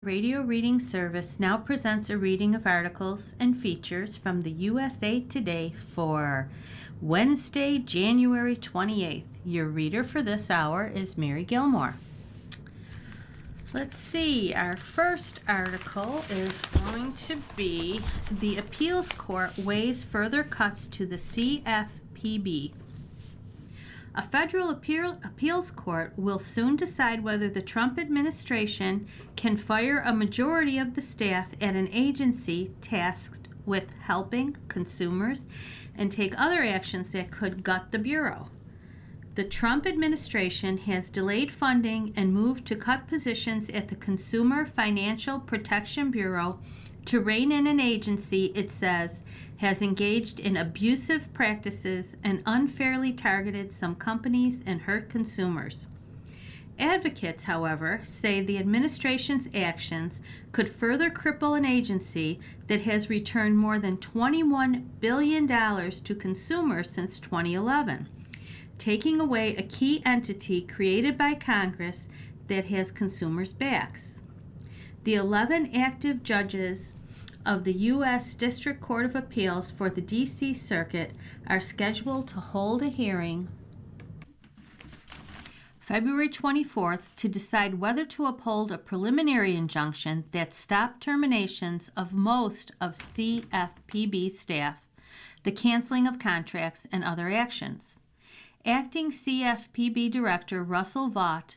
Radio Reading Service now presents a reading of articles and features from the USA Today for Wednesday, January 28th. Your reader for this hour is Mary Gilmore. Let's see, our first article is going to be The Appeals Court Weighs Further Cuts to the CFPB. A federal appeals court will soon decide whether the Trump administration can fire a majority of the staff at an agency tasked with helping consumers and take other actions that could gut the bureau. The Trump administration has delayed funding and moved to cut positions at the Consumer Financial Protection Bureau to rein in an agency it says has engaged in abusive practices and unfairly targeted some companies and hurt consumers. Advocates, however, say the administration's actions could further cripple an agency that has returned more than $21 billion to consumers since 2011, taking away a key entity created by Congress that has consumers' backs. The 11 active judges of the U.S. District Court of Appeals for the D.C. Circuit are scheduled to hold a hearing February 24th to decide whether to uphold a preliminary injunction that stopped terminations of most of CFPB staff, the canceling of contracts, and other actions. Acting CFPB Director Russell Vought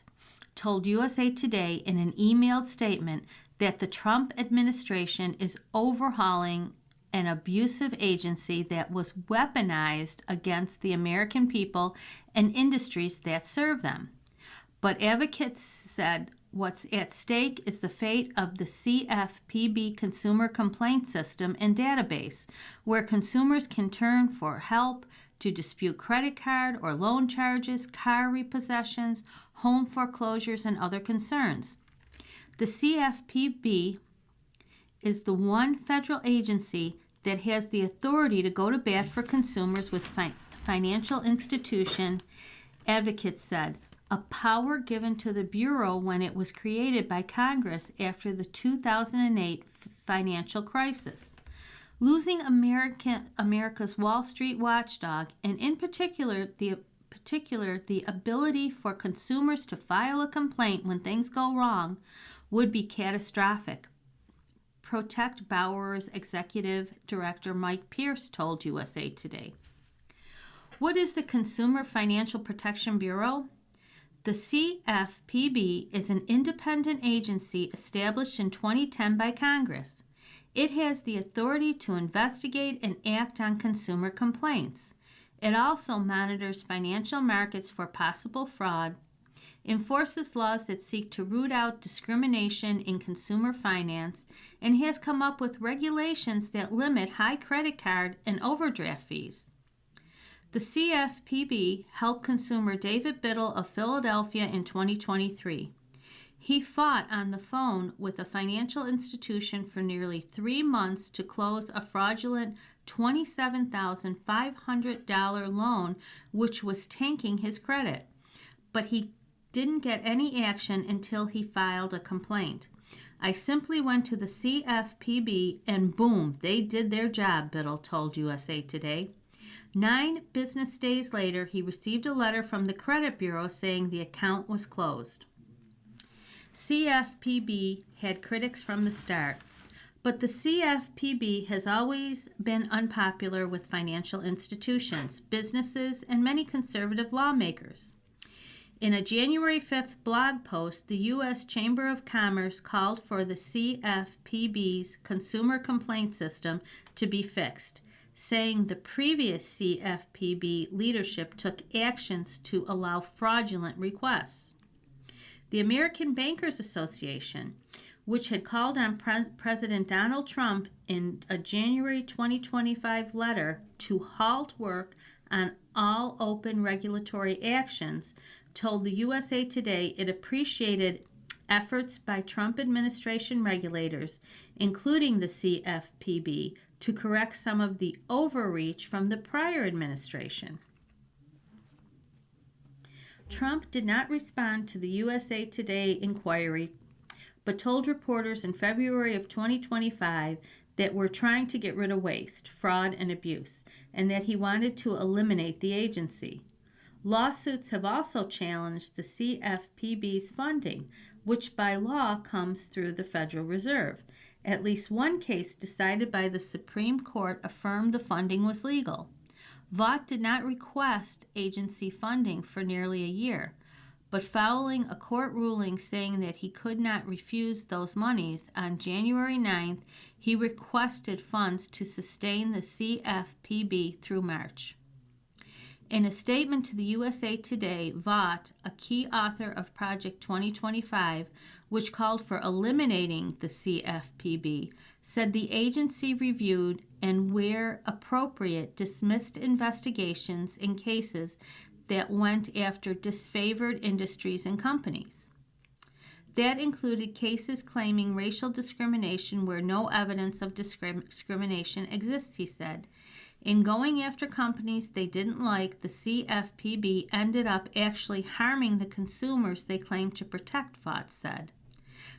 told USA Today in an emailed statement that the Trump administration is overhauling an abusive agency that was weaponized against the American people and industries that serve them. But advocates said what's at stake is the fate of the CFPB consumer complaint system and database, where consumers can turn for help to dispute credit card or loan charges, car repossessions, home foreclosures, and other concerns. The CFPB is the one federal agency that has the authority to go to bat for consumers with financial institution, advocates said, a power given to the Bureau when it was created by Congress after the 2008 financial crisis. Losing America's Wall Street watchdog, and in particular the ability for consumers to file a complaint when things go wrong, would be catastrophic. Protect Bauer's executive director Mike Pierce told USA Today. What is the Consumer Financial Protection Bureau? The CFPB is an independent agency established in 2010 by Congress. It has the authority to investigate and act on consumer complaints. It also monitors financial markets for possible fraud, enforces laws that seek to root out discrimination in consumer finance, and has come up with regulations that limit high credit card and overdraft fees. The CFPB helped consumer David Biddle of Philadelphia in 2023. He fought on the phone with a financial institution for nearly 3 months to close a fraudulent $27,500 loan, which was tanking his credit. But he didn't get any action until he filed a complaint. I simply went to the CFPB and boom, they did their job, Biddle told USA Today. 9 business days later, he received a letter from the credit bureau saying the account was closed. CFPB had critics from the start, but the CFPB has always been unpopular with financial institutions, businesses, and many conservative lawmakers. In a January 5th blog post, the U.S. Chamber of Commerce called for the CFPB's consumer complaint system to be fixed, saying the previous CFPB leadership took actions to allow fraudulent requests. The American Bankers Association, which had called on President Donald Trump in a January 2025 letter to halt work on all open regulatory actions, told the USA Today it appreciated efforts by Trump administration regulators, including the CFPB, to correct some of the overreach from the prior administration. Trump did not respond to the USA Today inquiry, but told reporters in February of 2025 that we're trying to get rid of waste, fraud, and abuse, and that he wanted to eliminate the agency. Lawsuits have also challenged the CFPB's funding, which by law comes through the Federal Reserve. At least one case decided by the Supreme Court affirmed the funding was legal. Vought did not request agency funding for nearly a year, but following a court ruling saying that he could not refuse those monies, on January 9th, he requested funds to sustain the CFPB through March. In a statement to the USA Today, Vought, a key author of Project 2025, which called for eliminating the CFPB, said the agency reviewed and, where appropriate, dismissed investigations in cases that went after disfavored industries and companies. That included cases claiming racial discrimination where no evidence of discrimination exists, he said. In going after companies they didn't like, the CFPB ended up actually harming the consumers they claimed to protect, Vought said.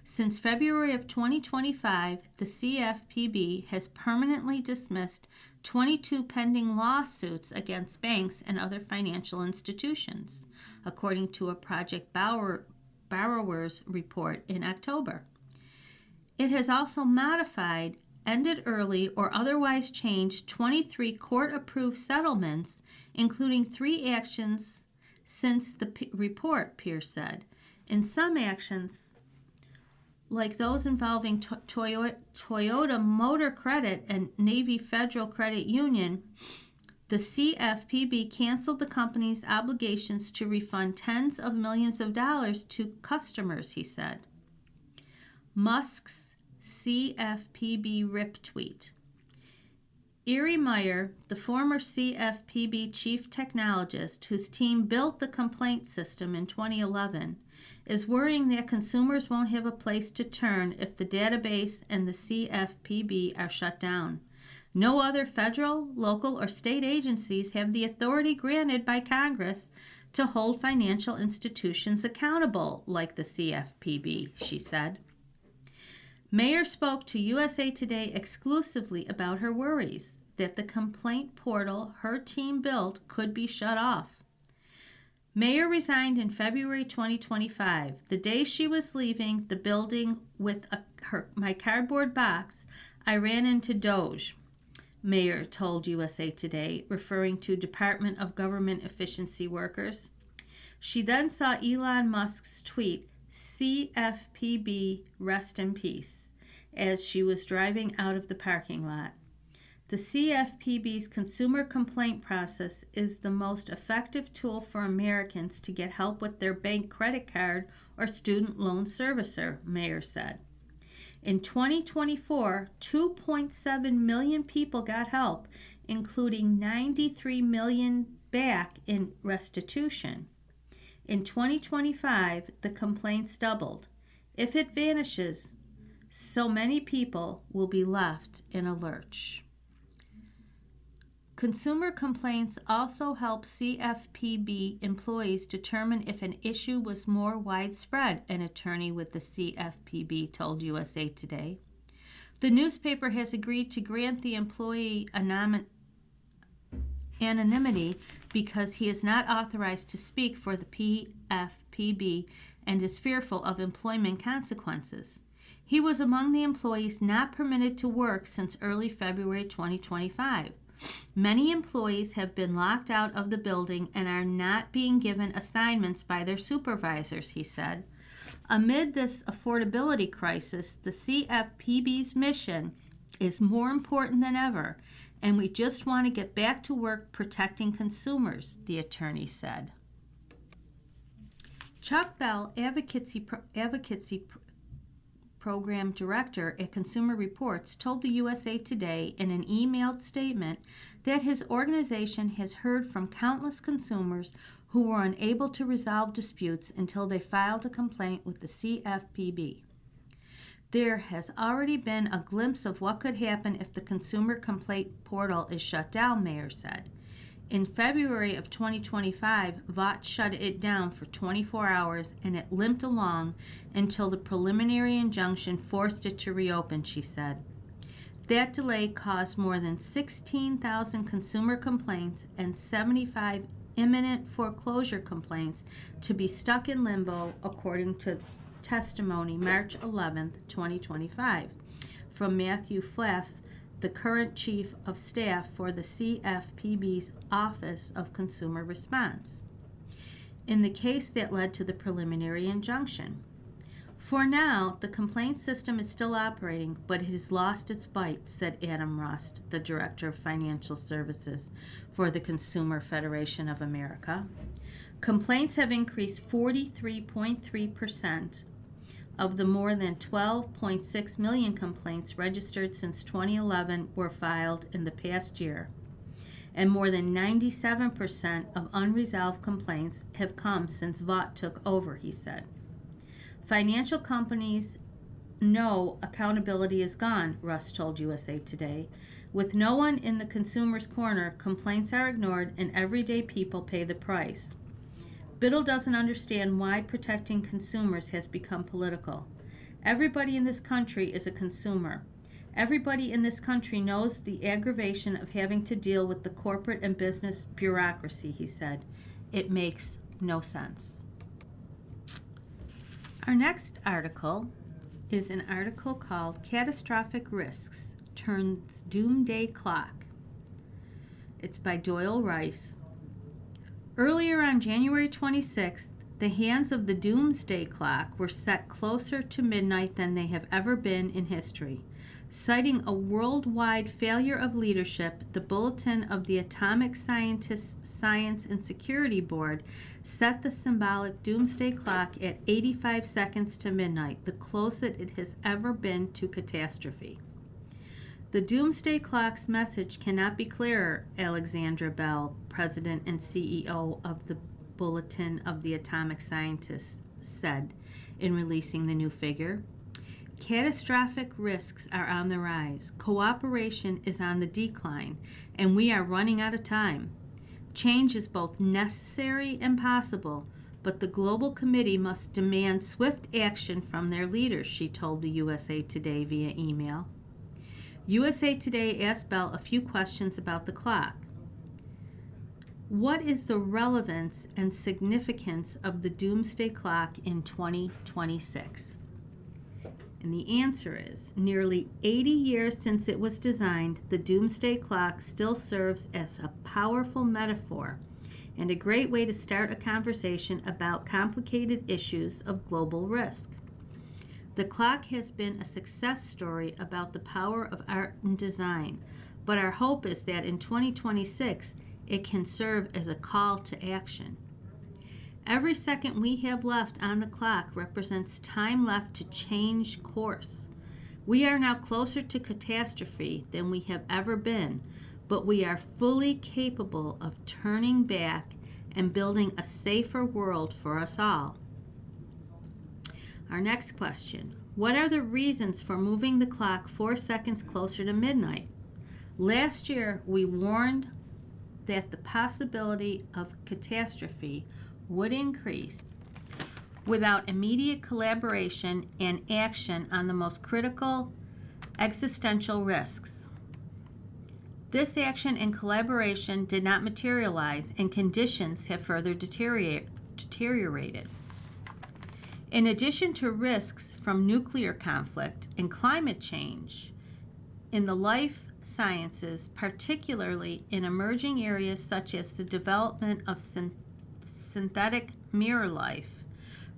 Since February of 2025, the CFPB has permanently dismissed 22 pending lawsuits against banks and other financial institutions, according to a Project Borrowers report in October. It has also modified, ended early, or otherwise changed 23 court-approved settlements, including 3 actions since the report, Pierce said. In some actions, like those involving Toyota Motor Credit and Navy Federal Credit Union, the CFPB canceled the company's obligations to refund tens of millions of dollars to customers, he said. Musk's CFPB rip tweet. Erie Meyer, the former CFPB chief technologist whose team built the complaint system in 2011, is worrying that consumers won't have a place to turn if the database and the CFPB are shut down. No other federal, local, or state agencies have the authority granted by Congress to hold financial institutions accountable like the CFPB, she said. Meyer spoke to USA Today exclusively about her worries that the complaint portal her team built could be shut off. Meyer resigned in February 2025. The day she was leaving the building with my cardboard box, I ran into Doge, Meyer told USA Today, referring to Department of Government Efficiency workers. She then saw Elon Musk's tweet, CFPB, rest in peace, as she was driving out of the parking lot. The CFPB's consumer complaint process is the most effective tool for Americans to get help with their bank credit card or student loan servicer, Meyer said. In 2024, 2.7 million people got help, including 93 million back in restitution. In 2025, the complaints doubled. If it vanishes, so many people will be left in a lurch. Consumer complaints also help CFPB employees determine if an issue was more widespread, an attorney with the CFPB told USA Today. The newspaper has agreed to grant the employee anonymity because he is not authorized to speak for the CFPB and is fearful of employment consequences. He was among the employees not permitted to work since early February 2025. Many employees have been locked out of the building and are not being given assignments by their supervisors, he said. Amid this affordability crisis, the CFPB's mission is more important than ever, and we just want to get back to work protecting consumers, the attorney said. Chuck Bell, advocacy Program Director at Consumer Reports, told the USA Today in an emailed statement that his organization has heard from countless consumers who were unable to resolve disputes until they filed a complaint with the CFPB. There has already been a glimpse of what could happen if the consumer complaint portal is shut down, Meyer said. In February of 2025, Vought shut it down for 24 hours and it limped along until the preliminary injunction forced it to reopen, she said. That delay caused more than 16,000 consumer complaints and 75 imminent foreclosure complaints to be stuck in limbo, according to testimony March 11, 2025, from Matthew Flaff, the current Chief of Staff for the CFPB's Office of Consumer Response, in the case that led to the preliminary injunction. For now, the complaint system is still operating, but it has lost its bite, said Adam Rust, the Director of Financial Services for the Consumer Federation of America. Complaints have increased 43.3%. Of the more than 12.6 million complaints registered since 2011 were filed in the past year, and more than 97% of unresolved complaints have come since Vought took over, he said. Financial companies know accountability is gone, Rust told USA Today. With no one in the consumer's corner, complaints are ignored and everyday people pay the price. Biddle doesn't understand why protecting consumers has become political. Everybody in this country is a consumer. Everybody in this country knows the aggravation of having to deal with the corporate and business bureaucracy, he said. It makes no sense. Our next article is an article called Catastrophic Risks Turns Doomsday Clock. It's by Doyle Rice. Earlier on January 26th, the hands of the doomsday clock were set closer to midnight than they have ever been in history. Citing a worldwide failure of leadership, the Bulletin of the Atomic Scientists Science and Security Board set the symbolic doomsday clock at 85 seconds to midnight, the closest it has ever been to catastrophe. The doomsday clock's message cannot be clearer, Alexandra Bell, president and CEO of the Bulletin of the Atomic Scientists, said in releasing the new figure. Catastrophic risks are on the rise. Cooperation is on the decline, and we are running out of time. Change is both necessary and possible, but the Global Committee must demand swift action from their leaders, she told the USA Today via email. USA Today asked Bell a few questions about the clock. What is the relevance and significance of the doomsday clock in 2026? And the answer is, nearly 80 years since it was designed, the doomsday clock still serves as a powerful metaphor and a great way to start a conversation about complicated issues of global risk. The clock has been a success story about the power of art and design, but our hope is that in 2026, it can serve as a call to action. Every second we have left on the clock represents time left to change course. We are now closer to catastrophe than we have ever been, but we are fully capable of turning back and building a safer world for us all. Our next question. What are the reasons for moving the clock 4 seconds closer to midnight? Last year, we warned that the possibility of catastrophe would increase without immediate collaboration and action on the most critical existential risks. This action and collaboration did not materialize, and conditions have further deteriorated. In addition to risks from nuclear conflict and climate change, in the life sciences, particularly in emerging areas such as the development of synthetic mirror life,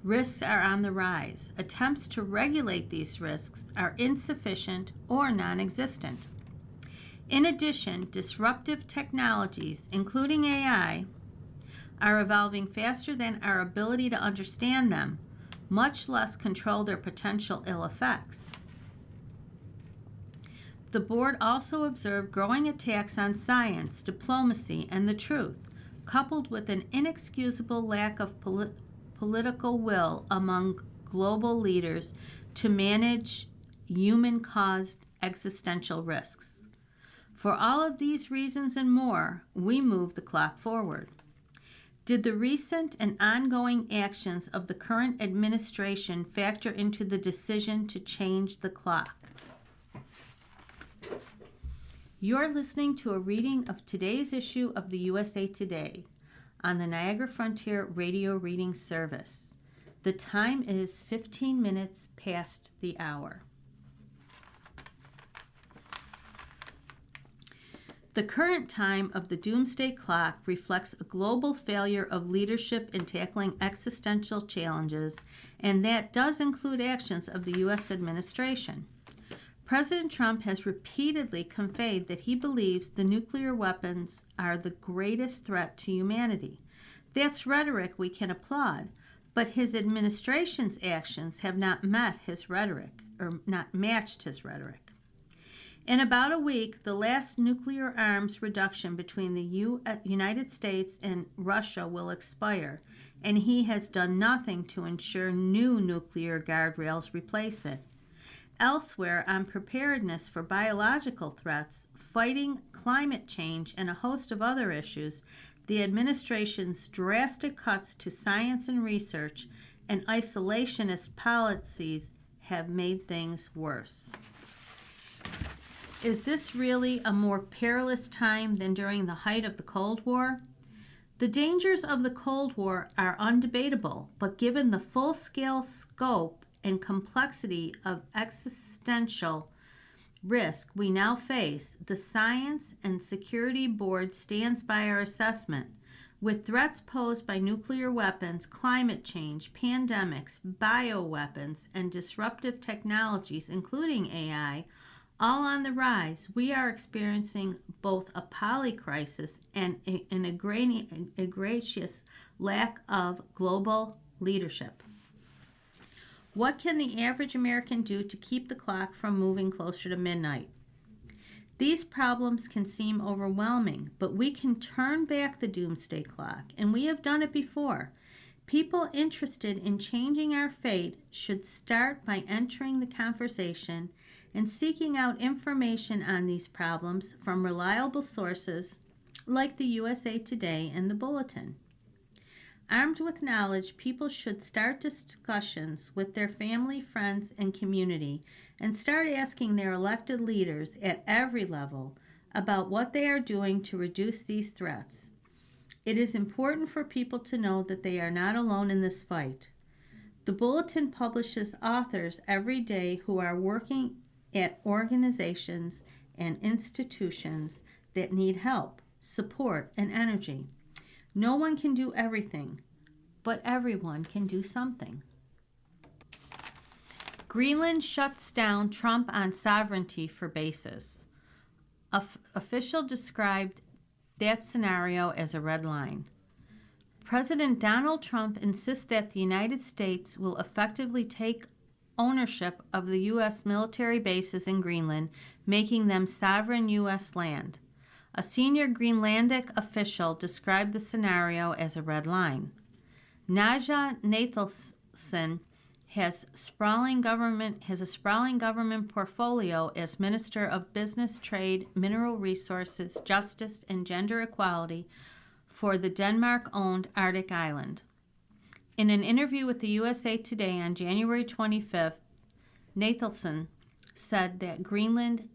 risks are on the rise. Attempts to regulate these risks are insufficient or non-existent. In addition, disruptive technologies, including AI, are evolving faster than our ability to understand them, much less control their potential ill effects. The board also observed growing attacks on science, diplomacy, and the truth, coupled with an inexcusable lack of political will among global leaders to manage human-caused existential risks. For all of these reasons and more, we move the clock forward. Did the recent and ongoing actions of the current administration factor into the decision to change the clock? You're listening to a reading of today's issue of the USA Today on the Niagara Frontier Radio Reading Service. The time is 15 minutes past the hour. The current time of the doomsday clock reflects a global failure of leadership in tackling existential challenges, and that does include actions of the U.S. administration. President Trump has repeatedly conveyed that he believes the nuclear weapons are the greatest threat to humanity. That's rhetoric we can applaud, but his administration's actions have not met his rhetoric, or not matched his rhetoric. In about a week, the last nuclear arms reduction between the United States and Russia will expire, and he has done nothing to ensure new nuclear guardrails replace it. Elsewhere, on preparedness for biological threats, fighting climate change, and a host of other issues, the administration's drastic cuts to science and research and isolationist policies have made things worse. Is this really a more perilous time than during the height of the Cold War? The dangers of the Cold War are undebatable, but given the full-scale scope and complexity of existential risk we now face, the Science and Security Board stands by our assessment. With threats posed by nuclear weapons, climate change, pandemics, bioweapons, and disruptive technologies, including AI, all on the rise, we are experiencing both a polycrisis and an egregious lack of global leadership. What can the average American do to keep the clock from moving closer to midnight? These problems can seem overwhelming, but we can turn back the doomsday clock, and we have done it before. People interested in changing our fate should start by entering the conversation and seeking out information on these problems from reliable sources like the USA Today and the Bulletin. Armed with knowledge, people should start discussions with their family, friends, and community and start asking their elected leaders at every level about what they are doing to reduce these threats. It is important for people to know that they are not alone in this fight. The Bulletin publishes authors every day who are working at organizations and institutions that need help, support, and energy. No one can do everything, but everyone can do something. Greenland shuts down Trump on sovereignty for bases. Official described that scenario as a red line. President Donald Trump insists that the United States will effectively take ownership of the U.S. military bases in Greenland, making them sovereign U.S. land. A senior Greenlandic official described the scenario as a red line. Naja Nathanson has a sprawling government portfolio as Minister of Business, Trade, Mineral Resources, Justice, and Gender Equality for the Denmark-owned Arctic Island. In an interview with the USA Today on January 25th, Nathanson said that Greenland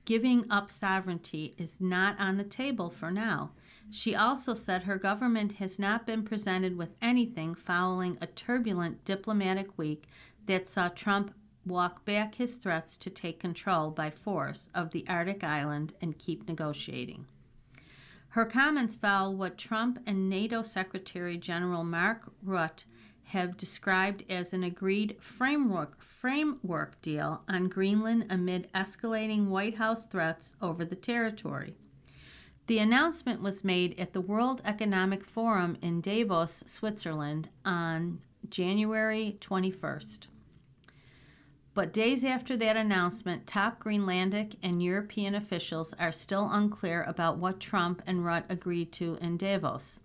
giving up sovereignty is not on the table for now. She also said her government has not been presented with anything following a turbulent diplomatic week that saw Trump walk back his threats to take control by force of the Arctic island and keep negotiating. Her comments follow what Trump and NATO Secretary General Mark Rutte have described as an agreed framework deal on Greenland amid escalating White House threats over the territory. The announcement was made at the World Economic Forum in Davos, Switzerland on January 21st. But days after that announcement, top Greenlandic and European officials are still unclear about what Trump and Rutte agreed to in Davos.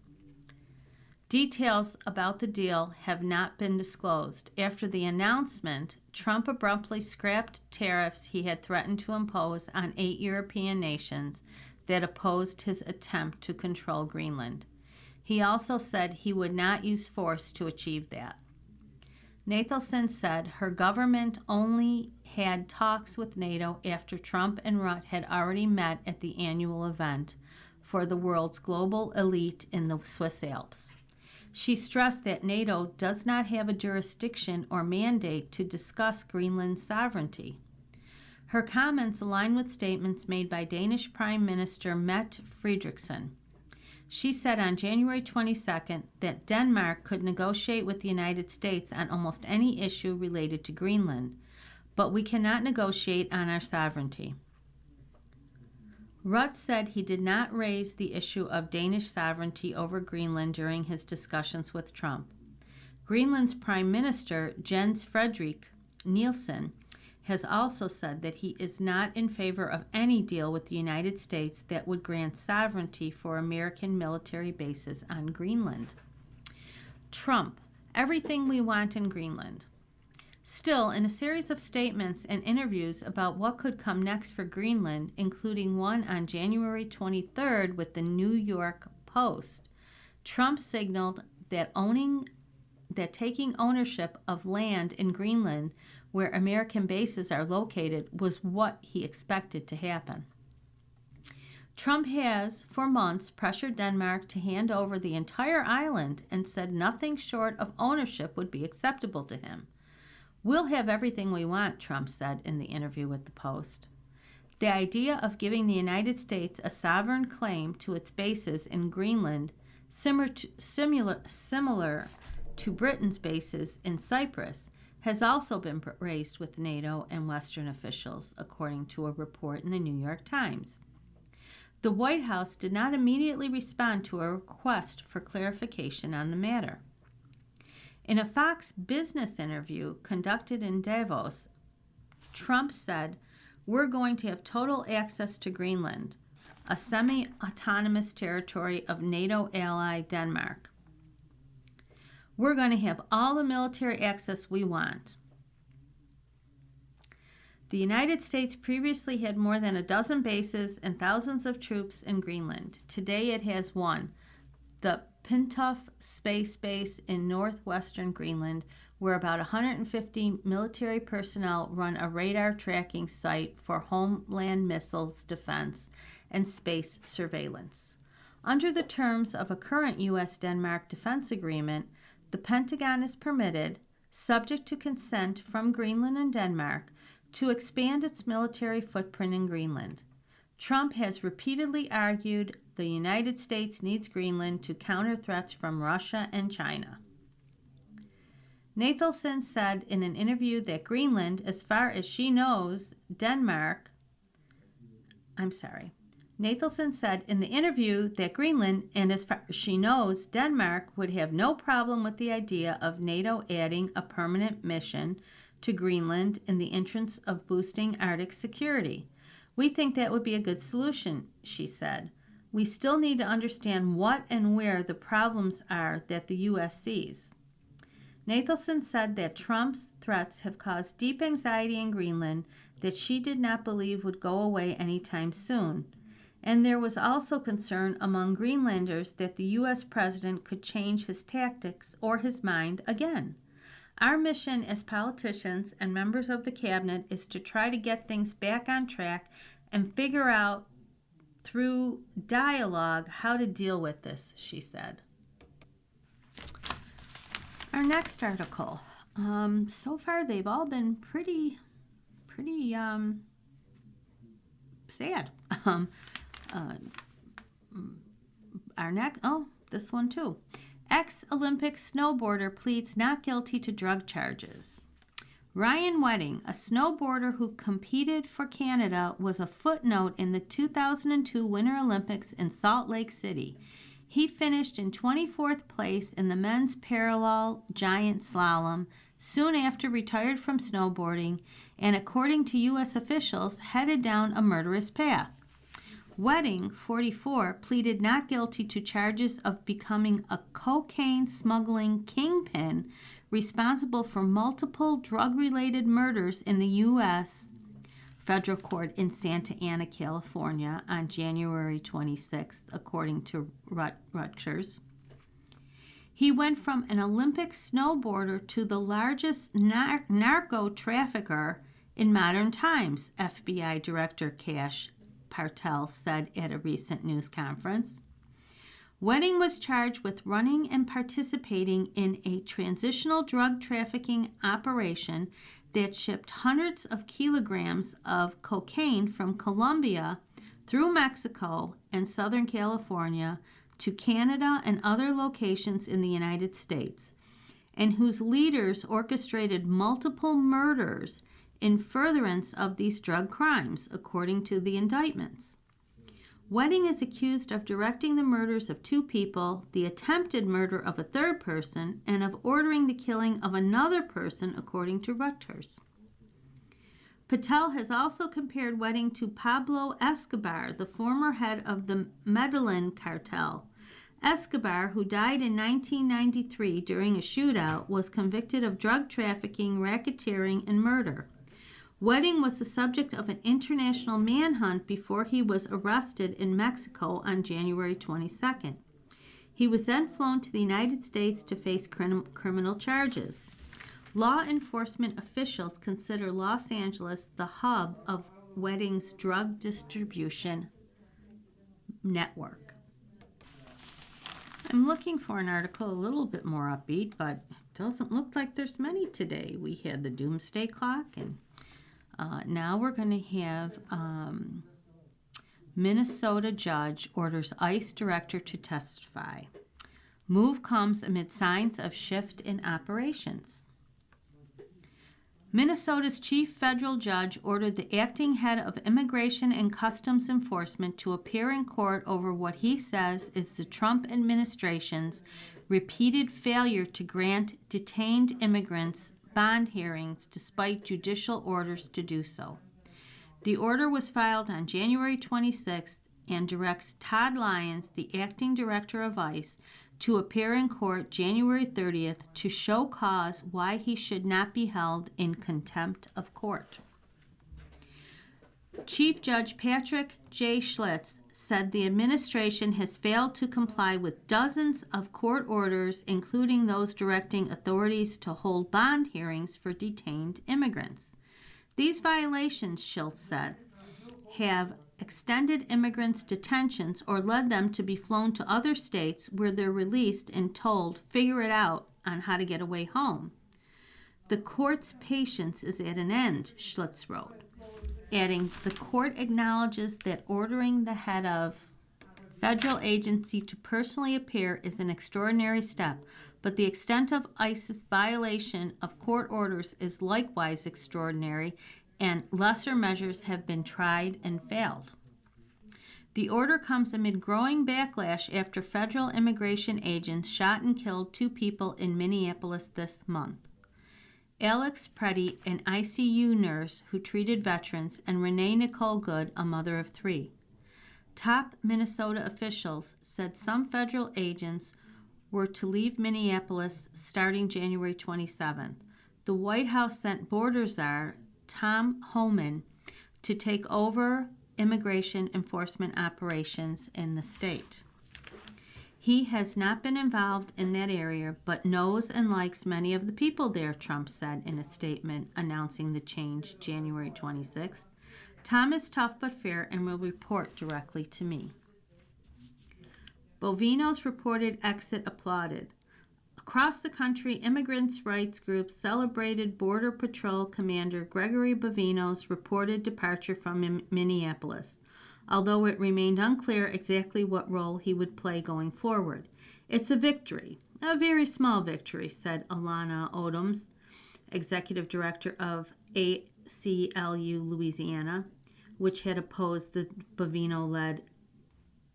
Details about the deal have not been disclosed. After the announcement, Trump abruptly scrapped tariffs he had threatened to impose on 8 European nations that opposed his attempt to control Greenland. He also said he would not use force to achieve that. Nathelson said her government only had talks with NATO after Trump and Rutte had already met at the annual event for the world's global elite in the Swiss Alps. She stressed that NATO does not have a jurisdiction or mandate to discuss Greenland's sovereignty. Her comments align with statements made by Danish Prime Minister Mette Frederiksen. She said on January 22nd that Denmark could negotiate with the United States on almost any issue related to Greenland, but we cannot negotiate on our sovereignty. Rutte said he did not raise the issue of Danish sovereignty over Greenland during his discussions with Trump. Greenland's Prime Minister, Jens Frederik Nielsen, has also said that he is not in favor of any deal with the United States that would grant sovereignty for American military bases on Greenland. Trump, everything we want in Greenland. Still, in a series of statements and interviews about what could come next for Greenland, including one on January 23rd with the New York Post, Trump signaled that taking ownership of land in Greenland where American bases are located was what he expected to happen. Trump has, for months, pressured Denmark to hand over the entire island and said nothing short of ownership would be acceptable to him. We'll have everything we want, Trump said in the interview with the Post. The idea of giving the United States a sovereign claim to its bases in Greenland, similar to Britain's bases in Cyprus, has also been raised with NATO and Western officials, according to a report in the New York Times. The White House did not immediately respond to a request for clarification on the matter. In a Fox Business interview conducted in Davos, Trump said, "We're going to have total access to Greenland, a semi-autonomous territory of NATO ally Denmark. We're going to have all the military access we want." The United States previously had more than a dozen bases and thousands of troops in Greenland. Today it has one, the Pintuff Space Base in northwestern Greenland, where about 150 military personnel run a radar tracking site for homeland missiles defense and space surveillance. Under the terms of a current U.S.-Denmark defense agreement, the Pentagon is permitted, subject to consent from Greenland and Denmark, to expand its military footprint in Greenland. Trump has repeatedly argued the United States needs Greenland to counter threats from Russia and China. Nathelson said in an interview that Greenland, as far as she knows, Nathelson said in the interview that Greenland, and as far as she knows, Denmark would have no problem with the idea of NATO adding a permanent mission to Greenland in the interest of boosting Arctic security. We think that would be a good solution, she said. We still need to understand what and where the problems are that the U.S. sees. Nathelson said that Trump's threats have caused deep anxiety in Greenland that she did not believe would go away anytime soon. And there was also concern among Greenlanders that the U.S. president could change his tactics or his mind again. Our mission as politicians and members of the cabinet is to try to get things back on track and figure out through dialogue how to deal with this, she said. Our next article. So far they've all been pretty sad. This one too. Ex-Olympic snowboarder pleads not guilty to drug charges. Ryan Wedding, a snowboarder who competed for Canada, was a footnote in the 2002 Winter Olympics in Salt Lake City. He finished in 24th place in the men's parallel giant slalom, soon after retired from snowboarding, and according to U.S. officials, headed down a murderous path. Wedding, 44, pleaded not guilty to charges of becoming a cocaine smuggling kingpin responsible for multiple drug-related murders in the U.S. federal court in Santa Ana, California on January 26th, according to Rutgers. He went from an Olympic snowboarder to the largest narco trafficker in modern times, FBI Director Kash Patel said at a recent news conference. Wedding was charged with running and participating in a transitional drug trafficking operation that shipped hundreds of kilograms of cocaine from Colombia through Mexico and Southern California to Canada and other locations in the United States, and whose leaders orchestrated multiple murders in furtherance of these drug crimes, according to the indictments. Wedding is accused of directing the murders of 2 people, the attempted murder of a 3rd person, and of ordering the killing of another person, according to Reuters. Patel has also compared Wedding to Pablo Escobar, the former head of the Medellin cartel. Escobar, who died in 1993 during a shootout, was convicted of drug trafficking, racketeering, and murder. Wedding was the subject of an international manhunt before he was arrested in Mexico on January 22nd. He was then flown to the United States to face criminal charges. Law enforcement officials consider Los Angeles the hub of Wedding's drug distribution network. I'm looking for an article a little bit more upbeat, but it doesn't look like there's many today. We had the doomsday clock, and now we're going to have Minnesota judge orders ICE director to testify. Move comes amid signs of shift in operations. Minnesota's chief federal judge ordered the acting head of Immigration and Customs Enforcement to appear in court over what he says is the Trump administration's repeated failure to grant detained immigrants bond hearings despite judicial orders to do so. The order was filed on January 26th and directs Todd Lyons, the acting director of ICE, to appear in court January 30th to show cause why he should not be held in contempt of court. Chief Judge Patrick J. Schlitz said the administration has failed to comply with dozens of court orders, including those directing authorities to hold bond hearings for detained immigrants. These violations, Schlitz said, have extended immigrants' detentions or led them to be flown to other states where they're released and told, figure it out on how to get away home. The court's patience is at an end, Schlitz wrote, adding, the court acknowledges that ordering the head of federal agency to personally appear is an extraordinary step, but the extent of ICE's violation of court orders is likewise extraordinary, and lesser measures have been tried and failed. The order comes amid growing backlash after federal immigration agents shot and killed 2 people in Minneapolis this month. Alex Preddy, an ICU nurse who treated veterans, and Renee Nicole Good, a mother of 3. Top Minnesota officials said some federal agents were to leave Minneapolis starting January 27th. The White House sent border czar Tom Homan to take over immigration enforcement operations in the state. He has not been involved in that area, but knows and likes many of the people there, Trump said in a statement announcing the change January 26th. Tom is tough but fair and will report directly to me. Bovino's reported exit applauded. Across the country, immigrants' rights groups celebrated Border Patrol Commander Gregory Bovino's reported departure from Minneapolis, although it remained unclear exactly what role he would play going forward. It's a victory, a very small victory, said Alana Odoms, executive director of ACLU Louisiana, which had opposed the Bovino-led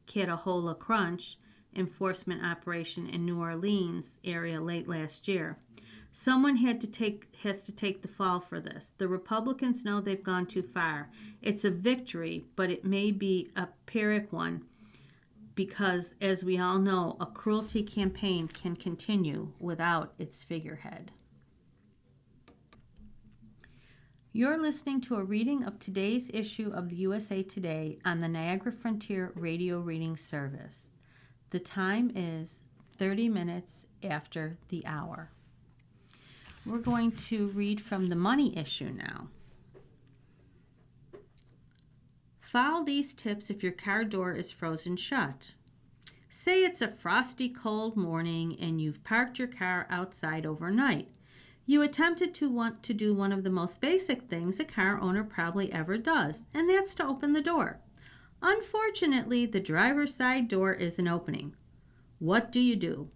Catahoula Crunch enforcement operation in New Orleans area late last year. Someone has to take the fall for this. The Republicans know they've gone too far. It's a victory, but it may be a Pyrrhic one because, as we all know, a cruelty campaign can continue without its figurehead. You're listening to a reading of today's issue of the USA Today on the Niagara Frontier Radio Reading Service. The time is 30 minutes after the hour. We're going to read from the money issue now. Follow these tips if your car door is frozen shut. Say it's a frosty, cold morning and you've parked your car outside overnight. You attempted to do one of the most basic things a car owner probably ever does, and that's to open the door. Unfortunately, the driver's side door isn't opening. What do?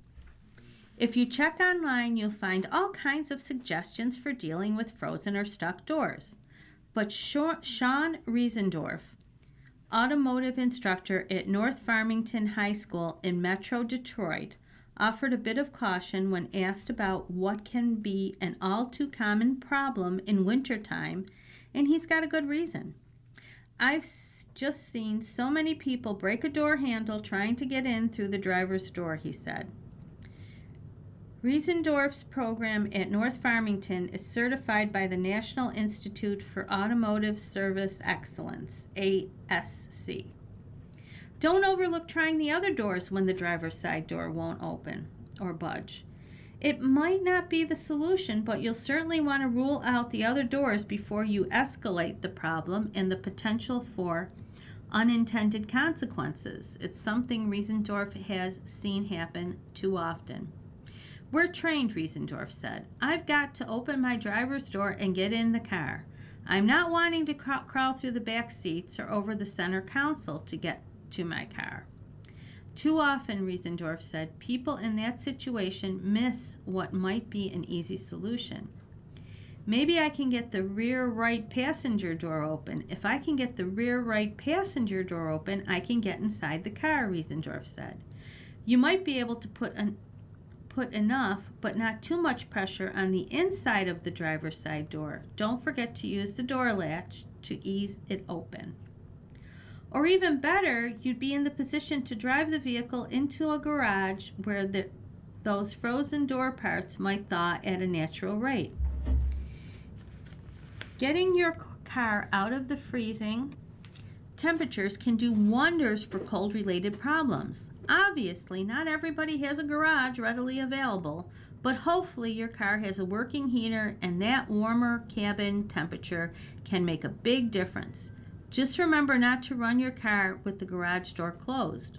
If you check online, you'll find all kinds of suggestions for dealing with frozen or stuck doors. But Sean Riesendorf, automotive instructor at North Farmington High School in Metro Detroit, offered a bit of caution when asked about what can be an all too common problem in wintertime, and he's got a good reason. I've just seen so many people break a door handle trying to get in through the driver's door, he said. Riesendorf's program at North Farmington is certified by the National Institute for Automotive Service Excellence, ASC. Don't overlook trying the other doors when the driver's side door won't open or budge. It might not be the solution, but you'll certainly want to rule out the other doors before you escalate the problem and the potential for unintended consequences. It's something Riesendorf has seen happen too often. We're trained, Riesendorf said. I've got to open my driver's door and get in the car. I'm not wanting to crawl through the back seats or over the center console to get to my car. Too often, Riesendorf said, people in that situation miss what might be an easy solution. Maybe I can get the rear right passenger door open. If I can get the rear right passenger door open, I can get inside the car, Riesendorf said. You might be able to put enough, but not too much pressure on the inside of the driver's side door. Don't forget to use the door latch to ease it open. Or even better, you'd be in the position to drive the vehicle into a garage where those frozen door parts might thaw at a natural rate. Getting your car out of the freezing temperatures can do wonders for cold-related problems. Obviously, not everybody has a garage readily available, but hopefully your car has a working heater and that warmer cabin temperature can make a big difference. Just remember not to run your car with the garage door closed.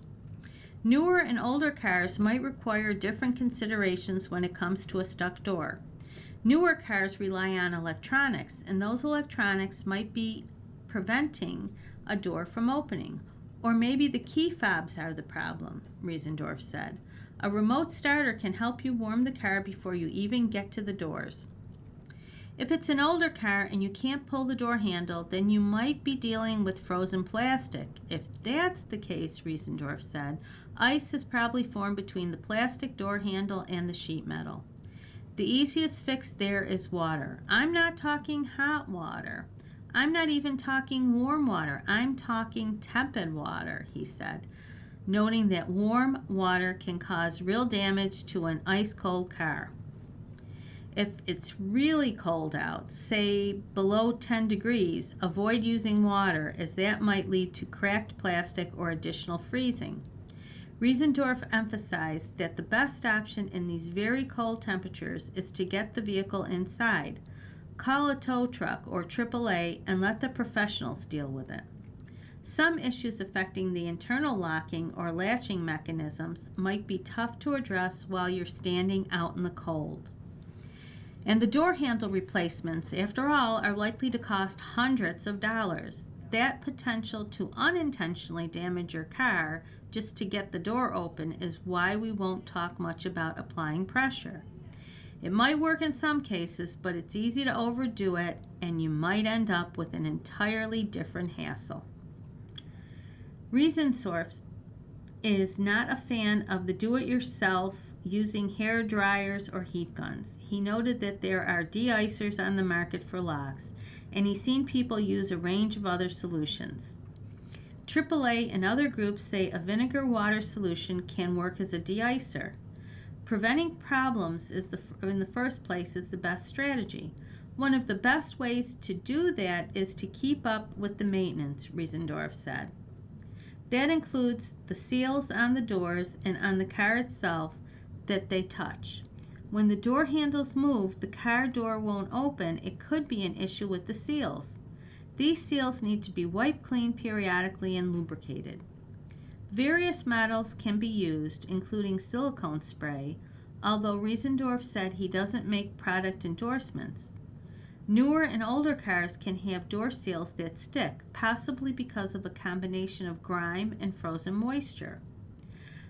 Newer and older cars might require different considerations when it comes to a stuck door. Newer cars rely on electronics, and those electronics might be preventing a door from opening. Or maybe the key fobs are the problem, Riesendorf said. A remote starter can help you warm the car before you even get to the doors. If it's an older car and you can't pull the door handle, then you might be dealing with frozen plastic. If that's the case, Riesendorf said, ice has probably formed between the plastic door handle and the sheet metal. The easiest fix there is water. I'm not talking hot water. I'm not even talking warm water. I'm talking tepid water, he said, noting that warm water can cause real damage to an ice-cold car. If it's really cold out, say below 10 degrees, avoid using water, as that might lead to cracked plastic or additional freezing. Riesendorf emphasized that the best option in these very cold temperatures is to get the vehicle inside. Call a tow truck or AAA and let the professionals deal with it. Some issues affecting the internal locking or latching mechanisms might be tough to address while you're standing out in the cold. And the door handle replacements, after all, are likely to cost hundreds of dollars. That potential to unintentionally damage your car just to get the door open is why we won't talk much about applying pressure. It might work in some cases, but it's easy to overdo it, and you might end up with an entirely different hassle. Riesendorf is not a fan of the do-it-yourself using hair dryers or heat guns. He noted that there are de-icers on the market for locks, and he's seen people use a range of other solutions. AAA and other groups say a vinegar water solution can work as a de-icer. Preventing problems in the first place is the best strategy. One of the best ways to do that is to keep up with the maintenance, Riesendorf said. That includes the seals on the doors and on the car itself that they touch. When the door handles move, the car door won't open. It could be an issue with the seals. These seals need to be wiped clean periodically and lubricated. Various models can be used, including silicone spray, although Riesendorf said he doesn't make product endorsements. Newer and older cars can have door seals that stick, possibly because of a combination of grime and frozen moisture.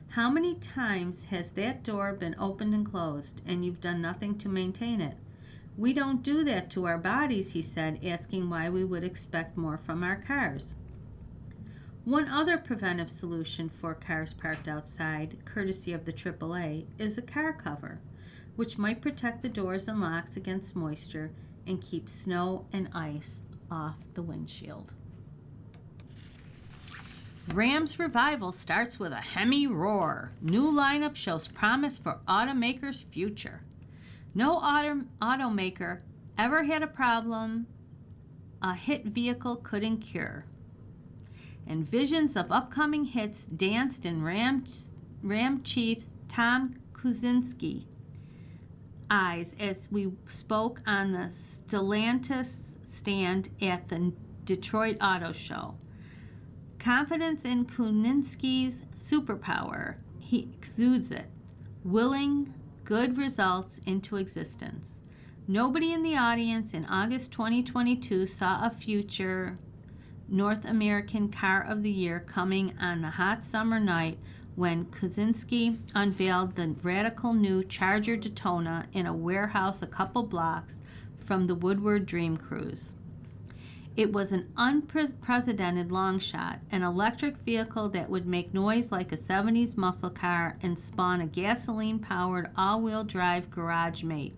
How many times has that door been opened and closed, and you've done nothing to maintain it? We don't do that to our bodies, he said, asking why we would expect more from our cars. One other preventive solution for cars parked outside, courtesy of the AAA, is a car cover, which might protect the doors and locks against moisture and keep snow and ice off the windshield. Ram's revival starts with a Hemi roar. New lineup shows promise for automaker's future. No automaker ever had a problem a hit vehicle couldn't cure. And visions of upcoming hits danced in Ram Chief's Tom Kuczynski eyes as we spoke on the Stellantis stand at the Detroit Auto Show. Confidence in Kuczynski's superpower, he exudes it, willing good results into existence. Nobody in the audience in August 2022 saw a future North American Car of the Year coming on the hot summer night when Kuczynski unveiled the radical new Charger Daytona in a warehouse a couple blocks from the Woodward Dream Cruise. It was an unprecedented long shot, an electric vehicle that would make noise like a 70s muscle car and spawn a gasoline-powered all-wheel drive garage mate.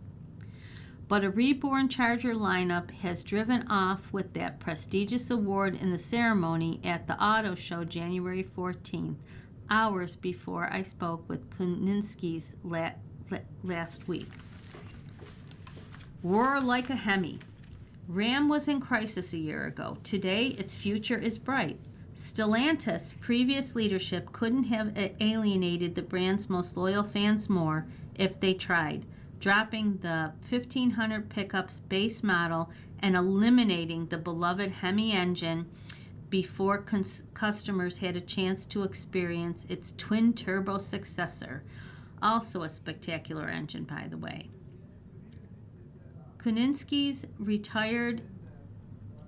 But a reborn Charger lineup has driven off with that prestigious award in the ceremony at the auto show January 14th, hours before I spoke with Kuczynski's last week. Roar like a Hemi. Ram was in crisis a year ago. Today, its future is bright. Stellantis' previous leadership couldn't have alienated the brand's most loyal fans more if they tried, dropping the 1500 pickup's base model and eliminating the beloved Hemi engine before customers had a chance to experience its twin-turbo successor, also a spectacular engine, by the way. Kuczynski's retired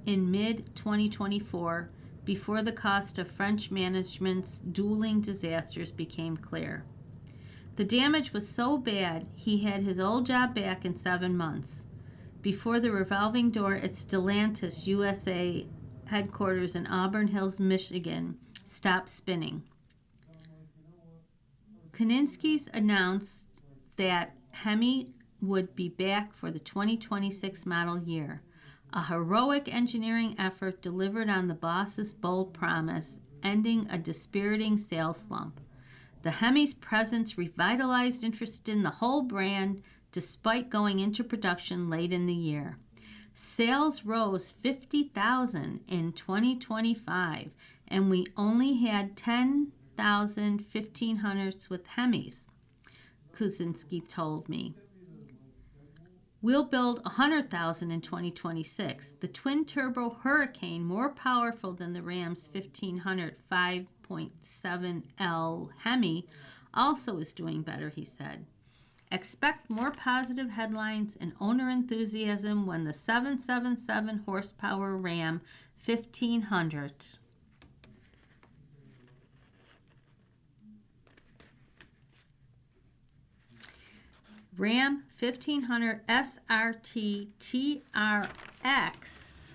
in mid-2024 before the cost of French management's dueling disasters became clear. The damage was so bad he had his old job back in 7 months, before the revolving door at Stellantis USA headquarters in Auburn Hills, Michigan, stopped spinning. Kuczynski's announced that Hemi would be back for the 2026 model year, a heroic engineering effort delivered on the boss's bold promise, ending a dispiriting sales slump. The Hemi's presence revitalized interest in the whole brand despite going into production late in the year. Sales rose 50,000 in 2025, and we only had 10,000 1500s with Hemis, Kuczynski told me. We'll build 100,000 in 2026. The twin-turbo Hurricane, more powerful than the Ram's 1500 5.7L Hemi, also is doing better, he said. Expect more positive headlines and owner enthusiasm when the 777 horsepower Ram 1500 Ram 1500 SRT TRX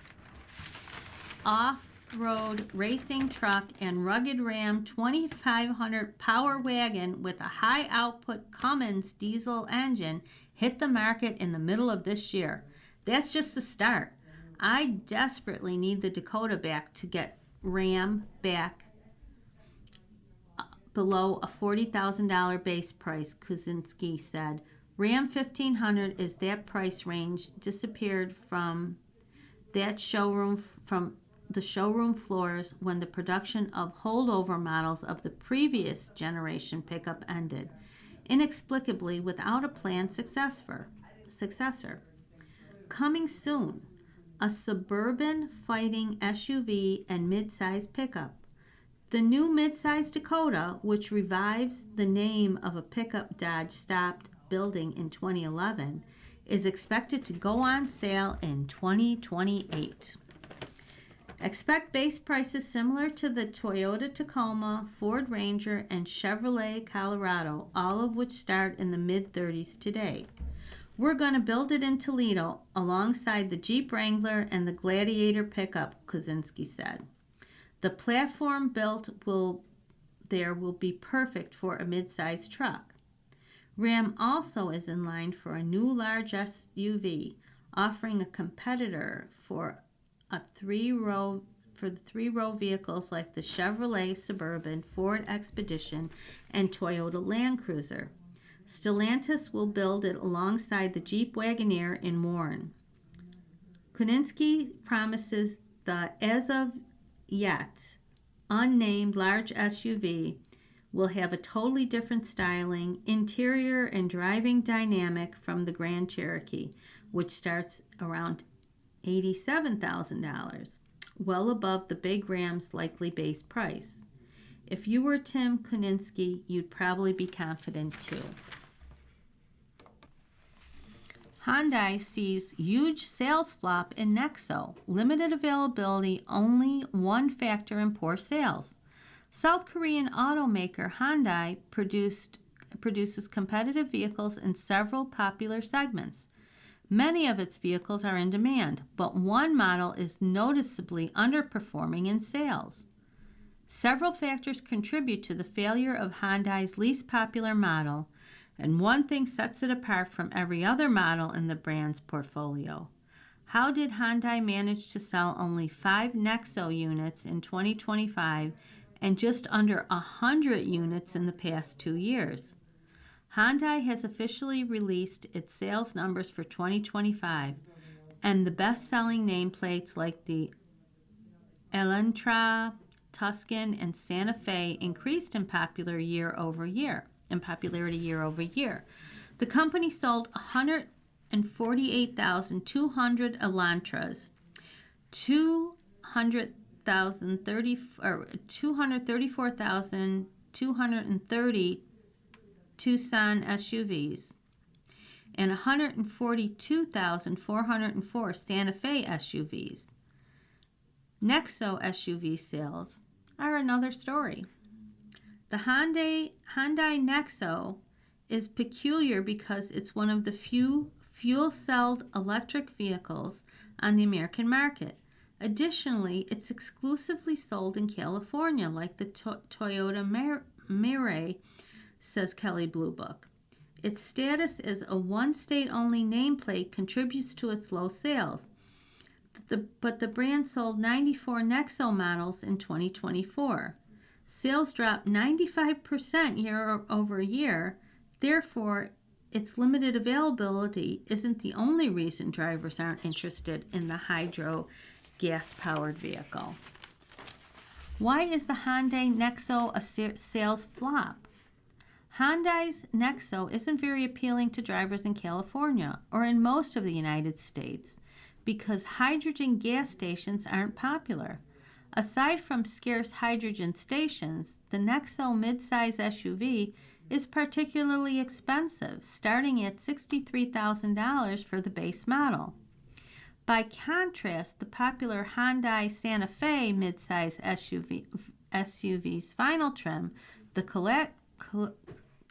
off-road racing truck and rugged Ram 2500 Power Wagon with a high-output Cummins diesel engine hit the market in the middle of this year. That's just the start. I desperately need the Dakota back to get Ram back below a $40,000 base price, Kuczynski said. Ram 1500 is that price range disappeared from that showroom from the showroom floors when the production of holdover models of the previous generation pickup ended, inexplicably without a planned successor. Coming soon, a suburban fighting SUV and midsize pickup. The new midsize Dakota, which revives the name of a pickup Dodge stopped building in 2011, is expected to go on sale in 2028. Expect base prices similar to the Toyota Tacoma, Ford Ranger, and Chevrolet Colorado, all of which start in the mid-30s today. We're going to build it in Toledo alongside the Jeep Wrangler and the Gladiator pickup, Kozinski said. The platform built will be perfect for a mid-sized truck. Ram also is in line for a new large SUV, offering a competitor for the three-row vehicles like the Chevrolet Suburban, Ford Expedition, and Toyota Land Cruiser. Stellantis will build it alongside the Jeep Wagoneer in Warren. Kozinski promises the as of yet unnamed large SUV will have a totally different styling, interior, and driving dynamic from the Grand Cherokee, which starts around $87,000, well above the big Ram's likely base price. If you were Tim Kozinski, you'd probably be confident too. Hyundai sees huge sales flop in Nexo. Limited availability, only one factor in poor sales. South Korean automaker Hyundai produces competitive vehicles in several popular segments. Many of its vehicles are in demand, but one model is noticeably underperforming in sales. Several factors contribute to the failure of Hyundai's least popular model, and one thing sets it apart from every other model in the brand's portfolio. How did Hyundai manage to sell only 5 Nexo units in 2025 and just under 100 units in the past 2 years? Hyundai has officially released its sales numbers for 2025, and the best-selling nameplates like the Elantra, Tuscan, and Santa Fe increased in popularity year over year. The company sold 148,200 Elantras, 234,230 Tucson SUVs, and 142,404 Santa Fe SUVs. Nexo SUV sales are another story. The Hyundai Nexo is peculiar because it's one of the few fuel-celled electric vehicles on the American market. Additionally, it's exclusively sold in California, like the Toyota Mirai, says Kelley Blue Book. Its status as a one-state-only nameplate contributes to its low sales. But the brand sold 94 Nexo models in 2024. Sales dropped 95% year over year. Therefore, its limited availability isn't the only reason drivers aren't interested in the hydro gas-powered vehicle. Why is the Hyundai Nexo a sales flop? Hyundai's Nexo isn't very appealing to drivers in California or in most of the United States because hydrogen gas stations aren't popular. Aside from scarce hydrogen stations, the Nexo midsize SUV is particularly expensive, starting at $63,000 for the base model. By contrast, the popular Hyundai Santa Fe midsize SUV's final trim, the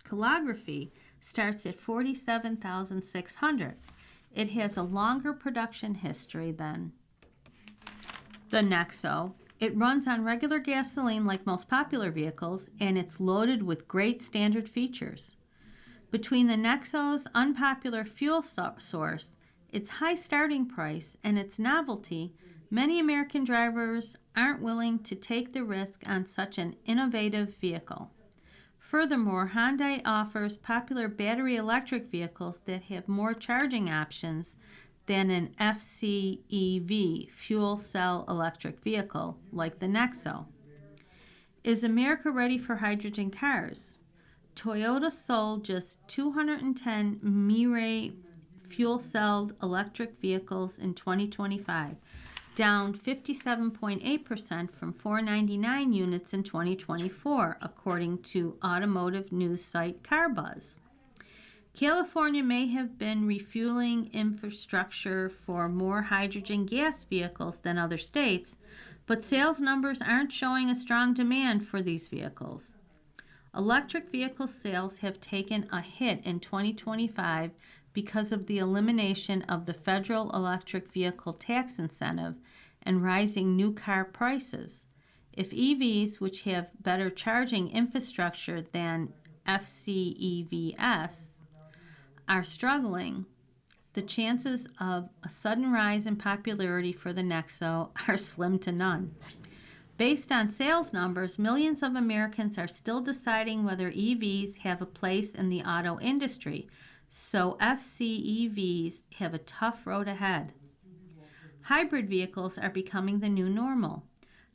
Calligraphy, starts at $47,600. It has a longer production history than the Nexo. It runs on regular gasoline like most popular vehicles, and it's loaded with great standard features. Between the Nexo's unpopular fuel source, its high starting price, and its novelty, many American drivers aren't willing to take the risk on such an innovative vehicle. Furthermore, Hyundai offers popular battery electric vehicles that have more charging options than an FCEV, fuel cell electric vehicle, like the Nexo. Is America ready for hydrogen cars? Toyota sold just 210 Mirai fuel-celled electric vehicles in 2025, down 57.8% from 499 units in 2024, according to automotive news site CarBuzz. California may have been refueling infrastructure for more hydrogen gas vehicles than other states, but sales numbers aren't showing a strong demand for these vehicles. Electric vehicle sales have taken a hit in 2025 because of the elimination of the federal electric vehicle tax incentive and rising new car prices. If EVs, which have better charging infrastructure than FCEVs, are struggling, the chances of a sudden rise in popularity for the Nexo are slim to none. Based on sales numbers, millions of Americans are still deciding whether EVs have a place in the auto industry, so FCEVs have a tough road ahead. Hybrid vehicles are becoming the new normal.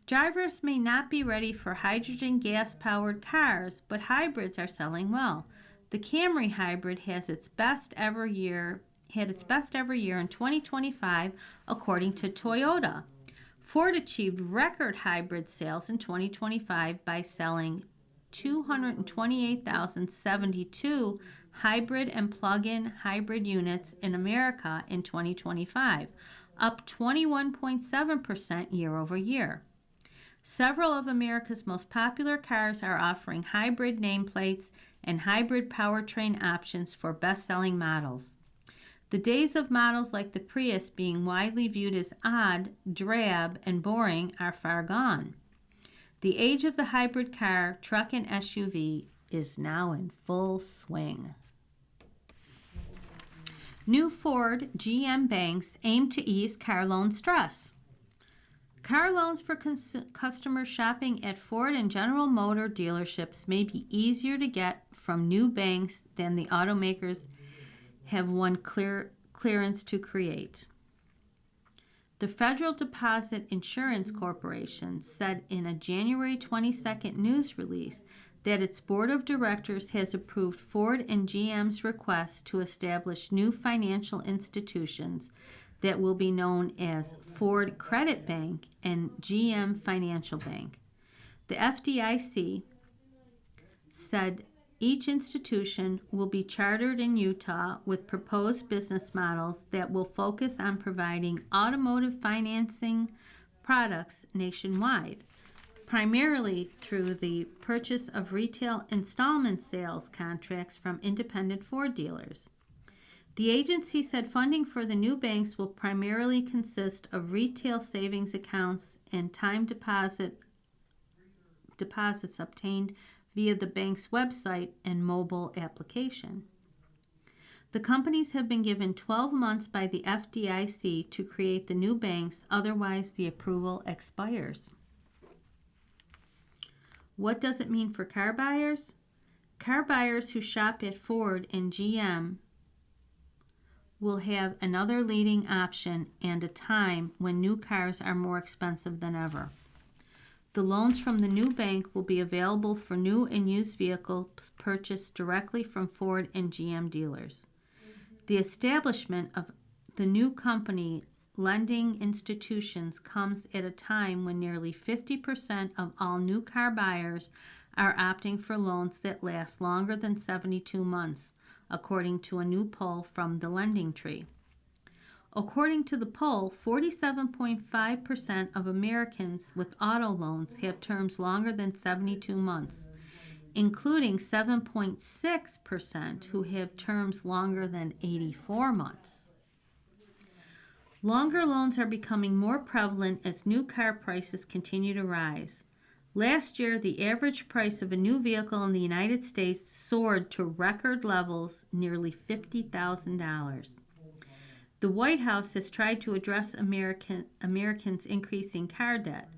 Drivers may not be ready for hydrogen gas-powered cars, but hybrids are selling well. The Camry hybrid had its best ever year in 2025, according to Toyota. Ford achieved record hybrid sales in 2025 by selling 228,072 hybrid and plug-in hybrid units in America in 2025, up 21.7% year over year. Several of America's most popular cars are offering hybrid nameplates and hybrid powertrain options for best-selling models. The days of models like the Prius being widely viewed as odd, drab, and boring are far gone. The age of the hybrid car, truck, and SUV is now in full swing. New Ford GM banks aim to ease car loan stress. Car loans for customers shopping at Ford and General Motor dealerships may be easier to get from new banks than the automakers have won clearance to create. The Federal Deposit Insurance Corporation said in a January 22nd news release that its board of directors has approved Ford and GM's request to establish new financial institutions that will be known as Ford Credit Bank and GM Financial Bank. The FDIC said each institution will be chartered in Utah with proposed business models that will focus on providing automotive financing products nationwide, primarily through the purchase of retail installment sales contracts from independent Ford dealers. The agency said funding for the new banks will primarily consist of retail savings accounts and time deposits obtained via the bank's website and mobile application. The companies have been given 12 months by the FDIC to create the new banks, otherwise the approval expires. What does it mean for car buyers? Car buyers who shop at Ford and GM will have another leading option and a time when new cars are more expensive than ever. The loans from the new bank will be available for new and used vehicles purchased directly from Ford and GM dealers. The establishment of the new company lending institutions comes at a time when nearly 50% of all new car buyers are opting for loans that last longer than 72 months, according to a new poll from the Lending Tree. According to the poll, 47.5% of Americans with auto loans have terms longer than 72 months, including 7.6% who have terms longer than 84 months. Longer loans are becoming more prevalent as new car prices continue to rise. Last year, the average price of a new vehicle in the United States soared to record levels, nearly $50,000. The White House has tried to address Americans' increasing car debt.